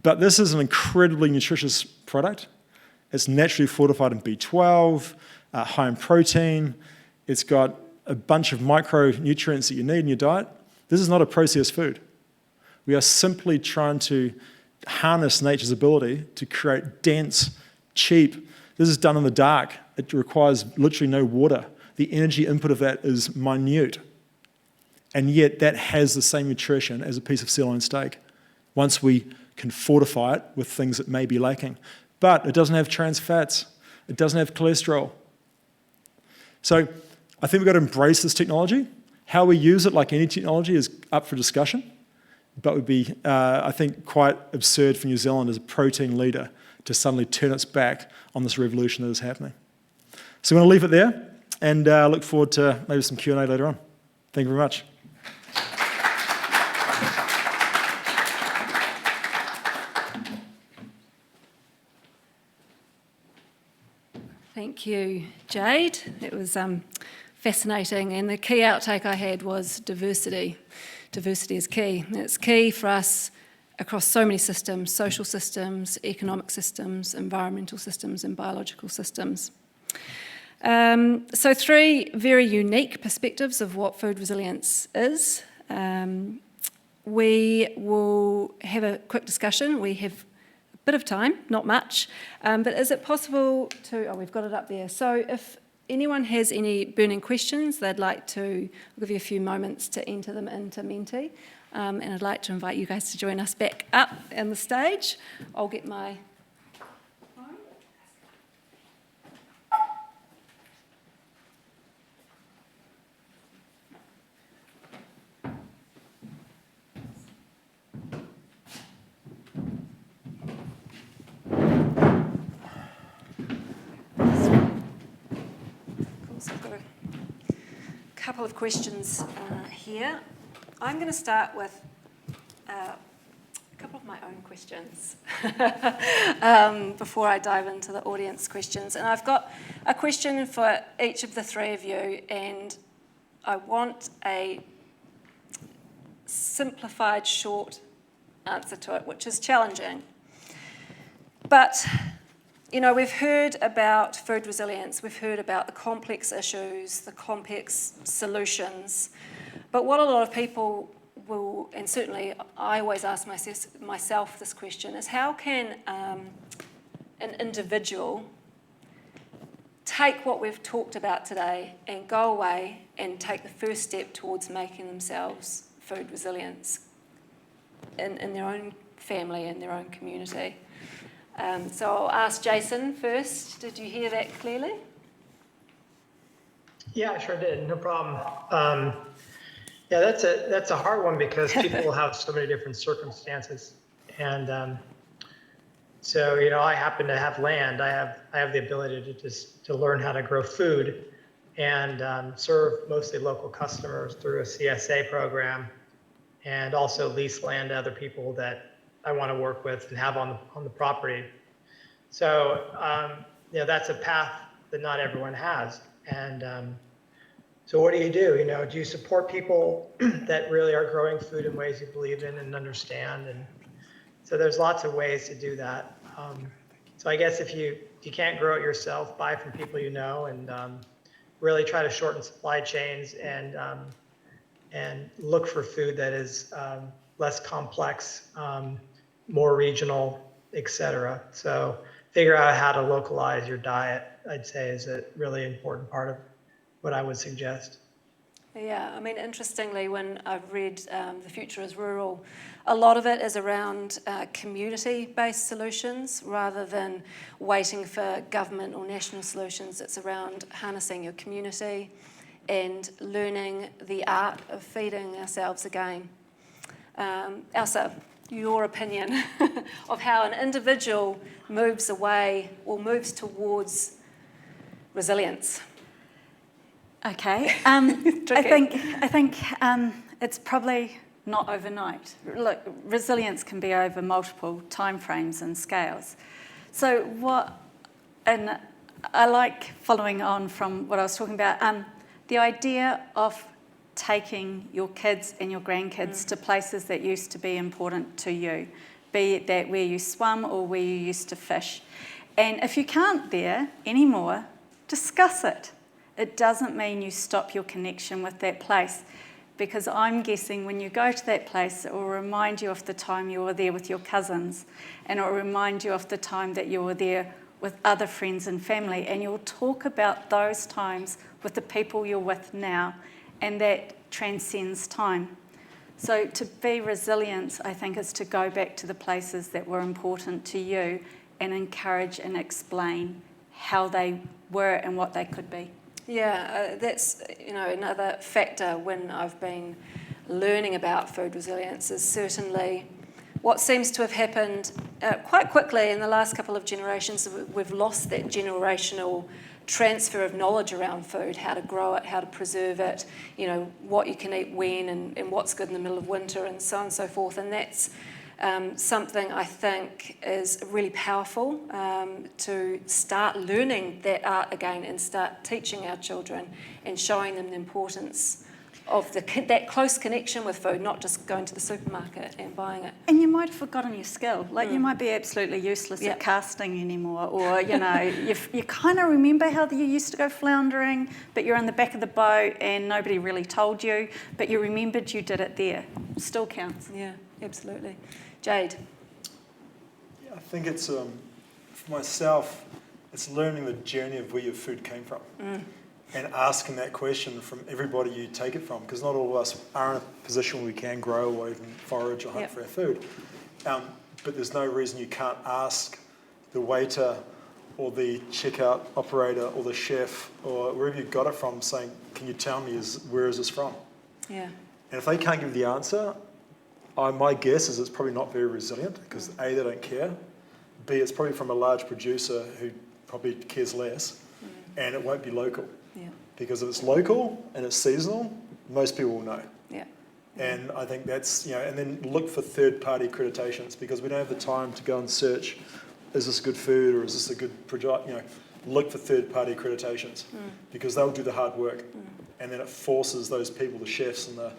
But this is an incredibly nutritious product. It's naturally fortified in B12, high in protein. It's got a bunch of micronutrients that you need in your diet. This is not a processed food. We are simply trying to harness nature's ability to create dense, cheap. This is done in the dark. It requires literally no water. The energy input of that is minute. And yet that has the same nutrition as a piece of sirloin steak once we can fortify it with things that may be lacking. But it doesn't have trans fats. It doesn't have cholesterol. So I think we've got to embrace this technology. How we use it, like any technology, is up for discussion, but would be, I think, quite absurd for New Zealand as a protein leader to suddenly turn its back on this revolution that is happening. So I'm going to leave it there and look forward to maybe some Q&A later on. Thank you very much. Thank you, Jade. It was fascinating, and the key outtake I had was diversity. Diversity is key. It's key for us across so many systems: social systems, economic systems, environmental systems, and biological systems. So 3 very unique perspectives of what food resilience is. We will have a quick discussion. We have a bit of time, not much, but is it possible to, we've got it up there. So if anyone has any burning questions they'd like to, I'll give you a few moments to enter them into Menti, and I'd like to invite you guys to join us back up on the stage. I'll get my phone. So I've got a couple of questions here. I'm going to start with a couple of my own questions before I dive into the audience questions. And I've got a question for each of the 3 of you, and I want a simplified, short answer to it, which is challenging. But you know, we've heard about food resilience, we've heard about the complex issues, the complex solutions, but what a lot of people will, and certainly I always ask myself this question, is how can an individual take what we've talked about today and go away and take the first step towards making themselves food resilient in their own family, in their own community? So I'll ask Jason first. Did you hear that clearly? Yeah, I sure did. No problem. Yeah, that's a hard one because people have so many different circumstances, and so you know, I happen to have land. I have the ability to learn how to grow food, and serve mostly local customers through a CSA program, and also lease land to other people that I want to work with and have on the property. So you know, that's a path that not everyone has. And so what do? You know, do you support people that really are growing food in ways you believe in and understand? And so there's lots of ways to do that. So I guess if you can't grow it yourself, buy from people you know, and really try to shorten supply chains and look for food that is less complex, more regional, etc. So figure out how to localize your diet, I'd say, is a really important part of what I would suggest. Yeah, I mean, interestingly, when I've read The Future is Rural, a lot of it is around community-based solutions rather than waiting for government or national solutions. It's around harnessing your community and learning the art of feeding ourselves again. Ailsa, your opinion of how an individual moves away or moves towards resilience? Okay, I think it's probably not overnight. Look, resilience can be over multiple timeframes and scales. So and I like following on from what I was talking about, the idea of taking your kids and your grandkids to places that used to be important to you, be it that where you swam or where you used to fish. And if you can't there anymore, discuss it. It doesn't mean you stop your connection with that place, because I'm guessing when you go to that place, it will remind you of the time you were there with your cousins, and it will remind you of the time that you were there with other friends and family, and you'll talk about those times with the people you're with now, and that transcends time. So to be resilient, I think, is to go back to the places that were important to you and encourage and explain how they were and what they could be. Yeah, that's, you know, another factor when I've been learning about food resilience is certainly what seems to have happened quite quickly in the last couple of generations. We've lost that generational transfer of knowledge around food, how to grow it, how to preserve it, you know, what you can eat when and what's good in the middle of winter and so on and so forth. And that's something I think is really powerful to start learning that art again and start teaching our children and showing them the importance of that close connection with food, not just going to the supermarket and buying it. And you might have forgotten your skill. Like you might be absolutely useless at casting anymore, or you kind of remember how you used to go floundering, but you're in the back of the boat and nobody really told you, but you remembered you did it there. Still counts. Yeah, absolutely. Jade. Yeah, I think it's for myself, it's learning the journey of where your food came from. And asking that question from everybody you take it from, because not all of us are in a position where we can grow or even forage or hunt for our food. But there's no reason you can't ask the waiter or the checkout operator or the chef or wherever you got it from, saying, can you tell me where is this from? Yeah. And if they can't give you the answer, my guess is it's probably not very resilient, because A, they don't care, B, it's probably from a large producer who probably cares less, and it won't be local. Yeah. Because if it's local and it's seasonal, most people will know. Yeah. And I think that's, and then look for third-party accreditations, because we don't have the time to go and search, is this good food or is this a good product? Look for third-party accreditations, because they'll do the hard work. And then it forces those people, the chefs and the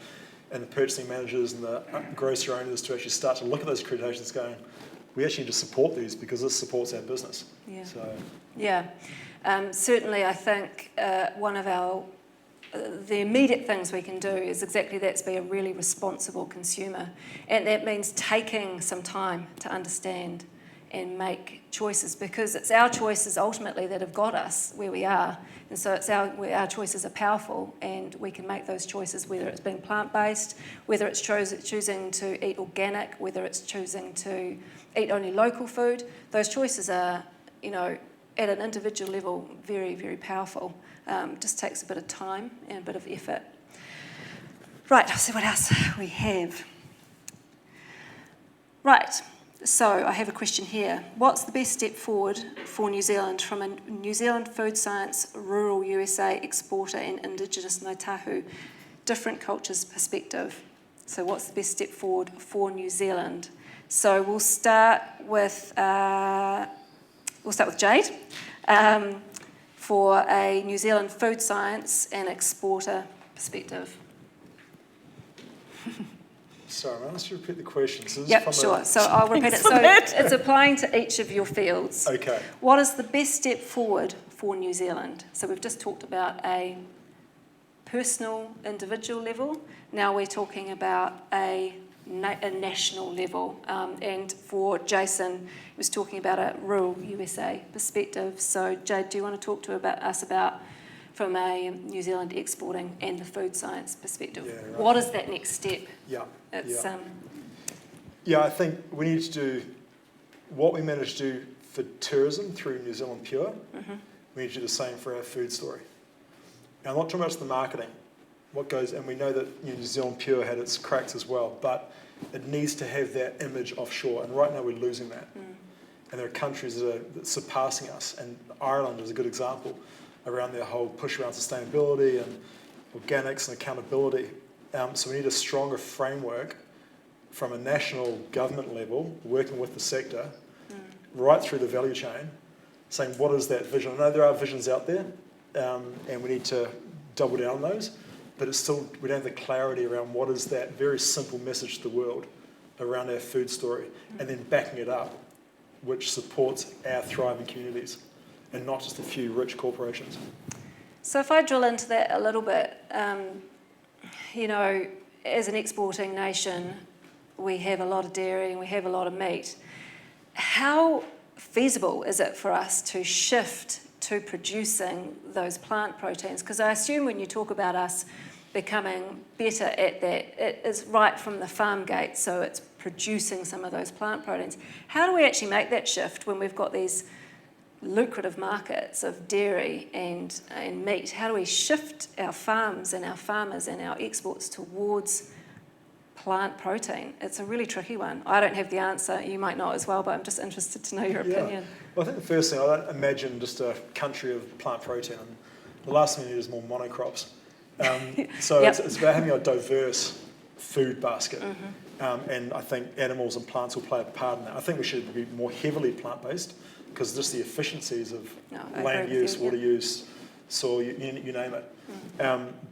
purchasing managers and the grocery owners, to actually start to look at those accreditations going, we actually need to support these because this supports our business. Yeah. So. Yeah. Certainly, I think one of the immediate things we can do is exactly that, to be a really responsible consumer. And that means taking some time to understand and make choices, because it's our choices ultimately that have got us where we are. And so our choices are powerful, and we can make those choices, whether it's being plant-based, whether it's choosing to eat organic, whether it's choosing to eat only local food. Those choices are, at an individual level, very, very powerful. Just takes a bit of time and a bit of effort. Right, I'll see what else we have. Right, so I have a question here. What's the best step forward for New Zealand from a New Zealand food science, rural USA exporter and Indigenous Ngāi Tahu, different cultures perspective? So what's the best step forward for New Zealand? So we'll start with Jade for a New Zealand food science and exporter perspective. Sorry, I'll just repeat the question. So So I'll repeat it. So it's applying to each of your fields. Okay. What is the best step forward for New Zealand? So we've just talked about a personal, individual level. Now we're talking about a national level. And for Jason, he was talking about a rural USA perspective. So Jade, do you want to talk to us about from a New Zealand exporting and the food science perspective? Yeah, right. What is that next step? Yeah. It's, I think we need to do what we managed to do for tourism through New Zealand Pure. We need to do the same for our food story. Now, I'm not talking about the marketing, and we know that New Zealand Pure had its cracks as well, but it needs to have that image offshore, and right now we're losing that. And there are countries that are surpassing us, and Ireland is a good example around their whole push around sustainability and organics and accountability. So we need a stronger framework from a national government level, working with the sector, right through the value chain, saying what is that vision? I know there are visions out there, and we need to double down on those, but it's still, we don't have the clarity around what is that very simple message to the world around our food story, and then backing it up, which supports our thriving communities and not just a few rich corporations. So if I drill into that a little bit, as an exporting nation, we have a lot of dairy and we have a lot of meat. How feasible is it for us to shift to producing those plant proteins? Because I assume when you talk about us becoming better at that, it is right from the farm gate, so it's producing some of those plant proteins. How do we actually make that shift when we've got these lucrative markets of dairy and meat? How do we shift our farms and our farmers and our exports towards plant protein? It's a really tricky one. I don't have the answer. You might know as well, but I'm just interested to know your opinion. Well, I think the first thing, I don't imagine just a country of plant protein. The last thing we need is more monocrops. So it's about having a diverse food basket. And I think animals and plants will play a part in that. I think we should be more heavily plant-based because just the efficiencies of land use, water use, soil, you name it.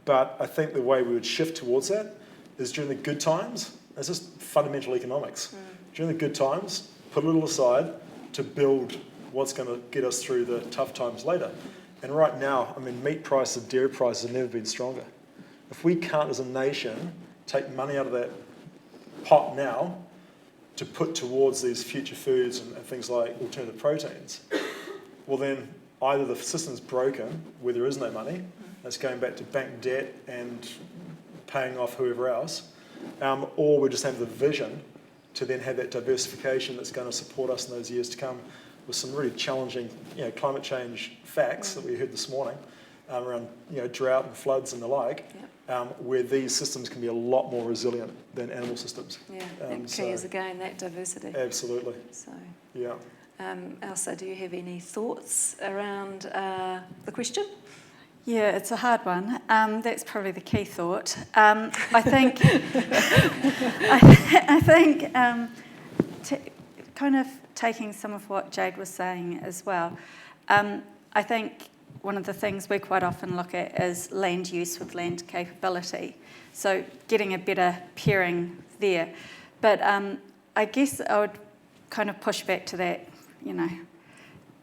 But I think the way we would shift towards that is during the good times. It's just fundamental economics. During the good times, put a little aside to build what's going to get us through the tough times later. And right now, I mean, meat prices, dairy prices have never been stronger. If we can't, as a nation, take money out of that pot now to put towards these future foods and things like alternative proteins, well then either the system's broken where there is no money, that's going back to bank debt and paying off whoever else, or we just have the vision to then have that diversification that's going to support us in those years to come with some really challenging, climate change facts that we heard this morning around, drought and floods and the like, where these systems can be a lot more resilient than animal systems. Yeah, that key is again that diversity. Absolutely. So, yeah. Ailsa, do you have any thoughts around the question? Yeah, it's a hard one. That's probably the key thought. I think, kind of taking some of what Jade was saying as well, I think one of the things we quite often look at is land use with land capability. So getting a better pairing there. But I guess I would kind of push back to that,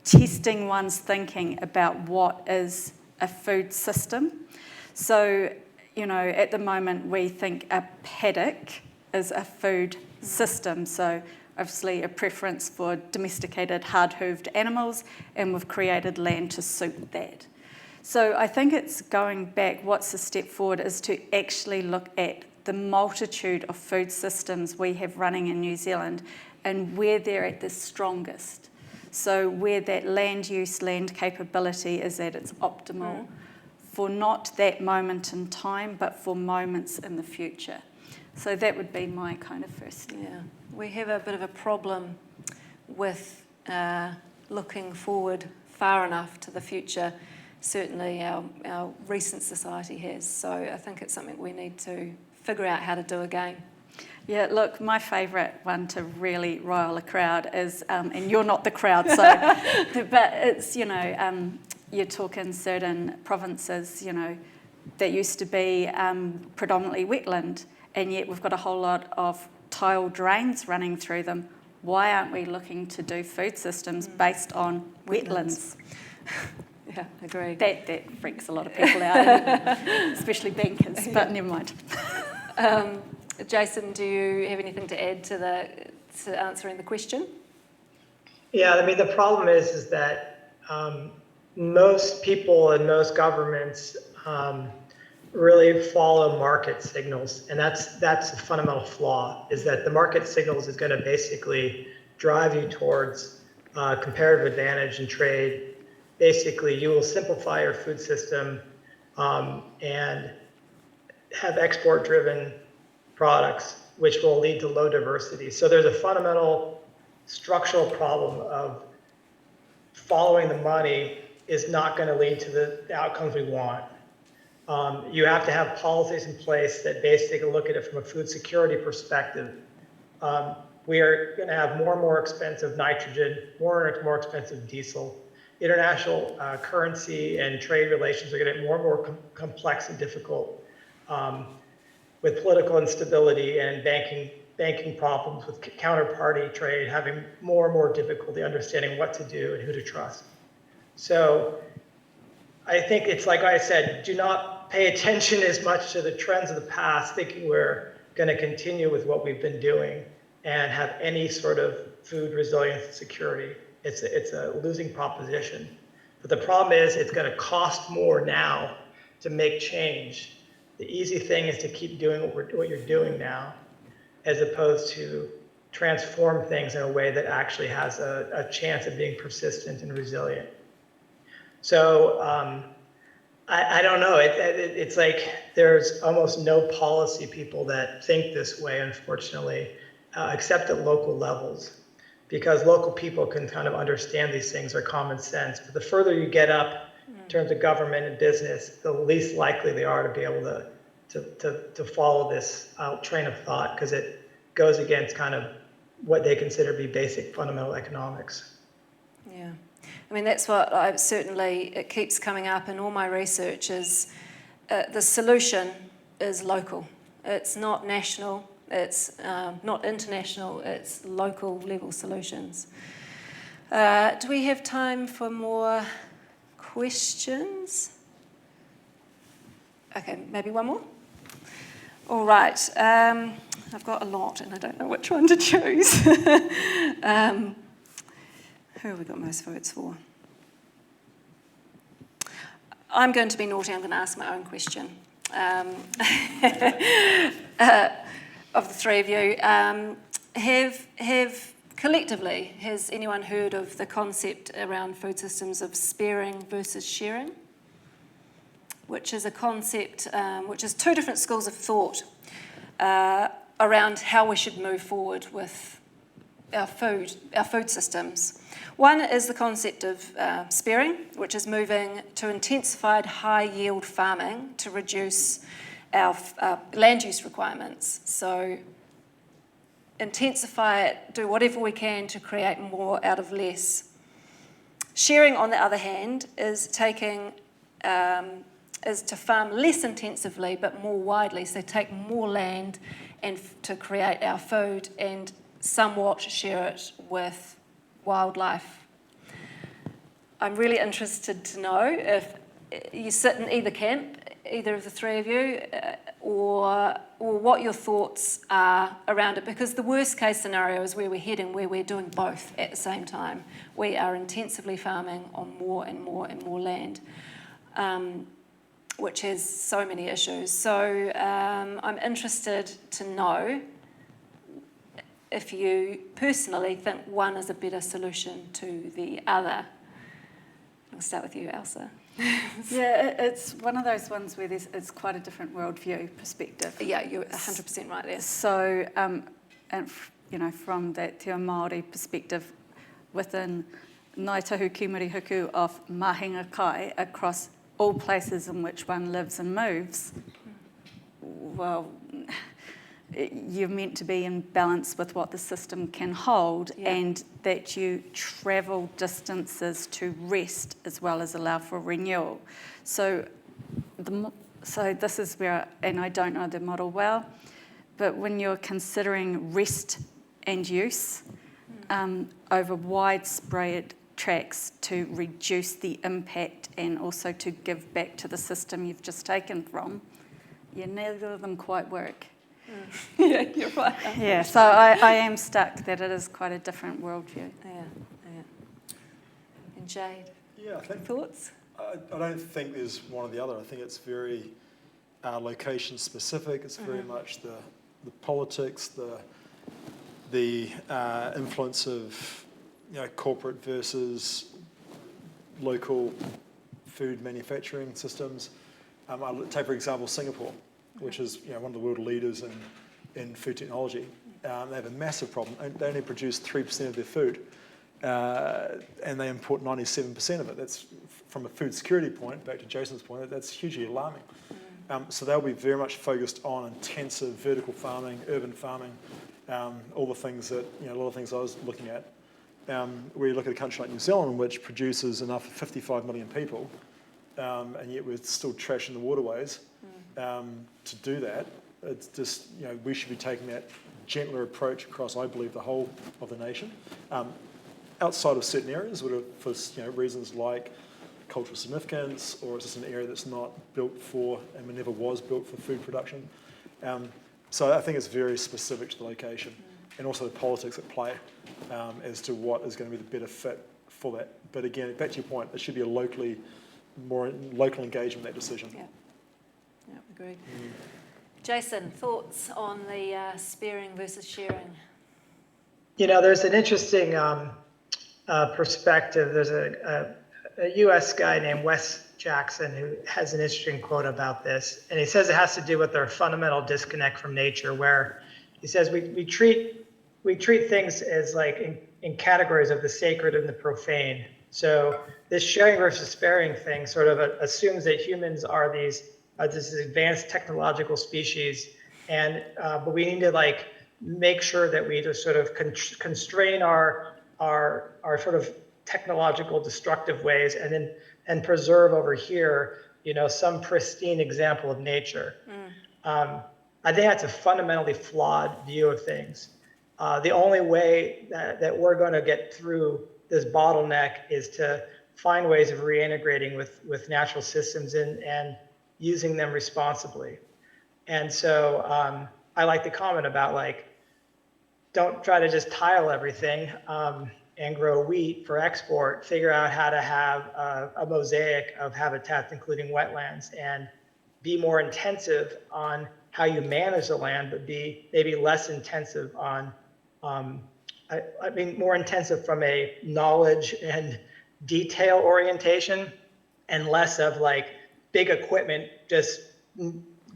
testing one's thinking about what is a food system. So, at the moment we think a paddock is a food system. So obviously a preference for domesticated, hard-hooved animals, and we've created land to suit that. So I think it's going back, what's the step forward is to actually look at the multitude of food systems we have running in New Zealand and where they're at the strongest. So where that land use, land capability is at its optimal for not that moment in time, but for moments in the future. So that would be my kind of first step. Yeah, we have a bit of a problem with looking forward far enough to the future. Certainly our recent society has. So I think it's something we need to figure out how to do again. Yeah, look, my favourite one to really rile a crowd is, and you're not the crowd, so, but it's, you're talking certain provinces, that used to be predominantly wetland, and yet we've got a whole lot of tile drains running through them. Why aren't we looking to do food systems based on wetlands? Yeah, agree. That freaks a lot of people out, especially bankers, but never mind. Jason, do you have anything to add to answering the question? Yeah, the problem is that most people and most governments really follow market signals, and that's a fundamental flaw. Is that the market signals is going to basically drive you towards comparative advantage in trade. Basically, you will simplify your food system and have export-driven products, which will lead to low diversity. So there's a fundamental structural problem of following the money is not going to lead to the outcomes we want. You have to have policies in place that basically look at it from a food security perspective. We are going to have more and more expensive nitrogen, more and more expensive diesel. International currency and trade relations are going to get more and more complex and difficult with political instability and banking problems, with counterparty trade having more and more difficulty understanding what to do and who to trust. So I think it's like I said, do not pay attention as much to the trends of the past, thinking we're going to continue with what we've been doing and have any sort of food resilience and security. It's a losing proposition. But the problem is it's going to cost more now to make change. The easy thing is to keep doing what you're doing now, as opposed to transform things in a way that actually has a chance of being persistent and resilient. So I don't know. It's like there's almost no policy people that think this way, unfortunately, except at local levels, because local people can kind of understand these things, are common sense. But the further you get up in terms of government and business, the least likely they are to be able to follow this train of thought, because it goes against kind of what they consider to be basic fundamental economics. Yeah. I mean, that's what it keeps coming up in all my research is the solution is local. It's not national, it's not international, it's local level solutions. Do we have time for more questions? Okay, maybe one more? All right. I've got a lot and I don't know which one to choose. Who have we got most votes for? I'm going to be naughty. I'm going to ask my own question. Of the three of you, have collectively, has anyone heard of the concept around food systems of sparing versus sharing? Which is a concept, which is two different schools of thought around how we should move forward with our food systems. One is the concept of sparing, which is moving to intensified high-yield farming to reduce our land use requirements. So intensify it, do whatever we can to create more out of less. Sharing, on the other hand, is to farm less intensively but more widely, so take more land and to create our food and somewhat share it with wildlife. I'm really interested to know if you sit in either camp, either of the three of you, or what your thoughts are around it, because the worst case scenario is where we're heading, where we're doing both at the same time. We are intensively farming on more and more and more land, which has so many issues. So I'm interested to know if you personally think one is a better solution to the other. I'll start with you, Ailsa. Yeah, it's one of those ones where it's quite a different worldview perspective. Yeah, you're 100% right there. So, from that Te Māori perspective, within Ngāi Tahu Kimuri Huku of Mahinga Kai, across all places in which one lives and moves, well, you're meant to be in balance with what the system can hold, and that you travel distances to rest as well as allow for renewal. So this is where, and I don't know the model well, but when you're considering rest and use over widespread tracks to reduce the impact and also to give back to the system you've just taken from, neither of them quite work. Yeah, you're right. Yeah, so I am stuck that it is quite a different worldview. Yeah. And Jade? Yeah, I think Thoughts? I don't think there's one or the other. I think it's very location specific. It's very much the politics, the influence of corporate versus local food manufacturing systems. I'll take, for example, Singapore, which is one of the world leaders in food technology. They have a massive problem. They only produce 3% of their food, and they import 97% of it. That's, from a food security point, back to Jason's point, that's hugely alarming. So they'll be very much focused on intensive vertical farming, urban farming, all the things that, a lot of things I was looking at. Where you look at a country like New Zealand, which produces enough for 55 million people, and yet we're still trashing the waterways. To do that, it's just, we should be taking that gentler approach across, I believe, the whole of the nation. Outside of certain areas, for reasons like cultural significance, or it's just an area that's not built for, and never was built for food production. So I think it's very specific to the location, and also the politics at play as to what is going to be the better fit for that. But again, back to your point, it should be more local engagement in that decision. Yeah, agreed. Jason, thoughts on the sparing versus sharing? There's an interesting perspective. There's a U.S. guy named Wes Jackson who has an interesting quote about this, and he says it has to do with our fundamental disconnect from nature, where he says we treat things as like in categories of the sacred and the profane. So this sharing versus sparing thing sort of assumes that humans are this advanced technological species, and but we need to make sure that we just sort of constrain our sort of technological destructive ways, and preserve over here, some pristine example of nature. I think that's a fundamentally flawed view of things. The only way that we're going to get through this bottleneck is to find ways of reintegrating with natural systems and using them responsibly. And so I like the comment about, like, don't try to just tile everything and grow wheat for export. Figure out how to have a mosaic of habitats, including wetlands, and be more intensive on how you manage the land, but be maybe less intensive on, more intensive from a knowledge and detail orientation, and less of like big equipment just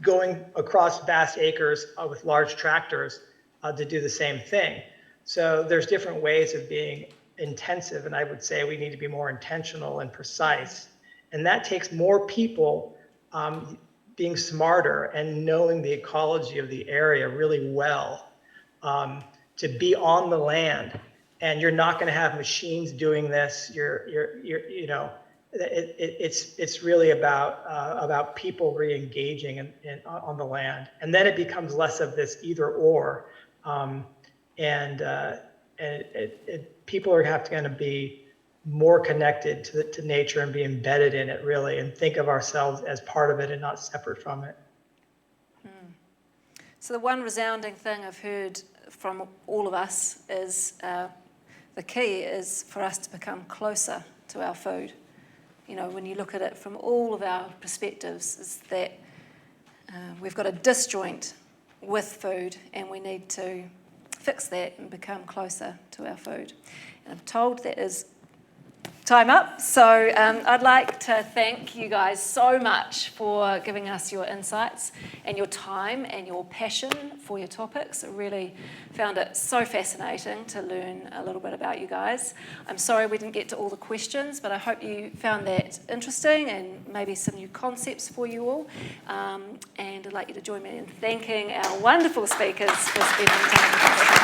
going across vast acres with large tractors to do the same thing. So there's different ways of being intensive, and I would say we need to be more intentional and precise. And that takes more people being smarter and knowing the ecology of the area really well, to be on the land. And you're not going to have machines doing this. It's really about people re-engaging on the land, and then it becomes less of this either or, people are going to be more connected to nature and be embedded in it, really, and think of ourselves as part of it and not separate from it. So the one resounding thing I've heard from all of us is the key is for us to become closer to our food. When you look at it from all of our perspectives, is that we've got a disjoint with food, and we need to fix that and become closer to our food. And I'm told that is time up, so I'd like to thank you guys so much for giving us your insights and your time and your passion for your topics. I really found it so fascinating to learn a little bit about you guys. I'm sorry we didn't get to all the questions, but I hope you found that interesting and maybe some new concepts for you all. And I'd like you to join me in thanking our wonderful speakers for spending time with us.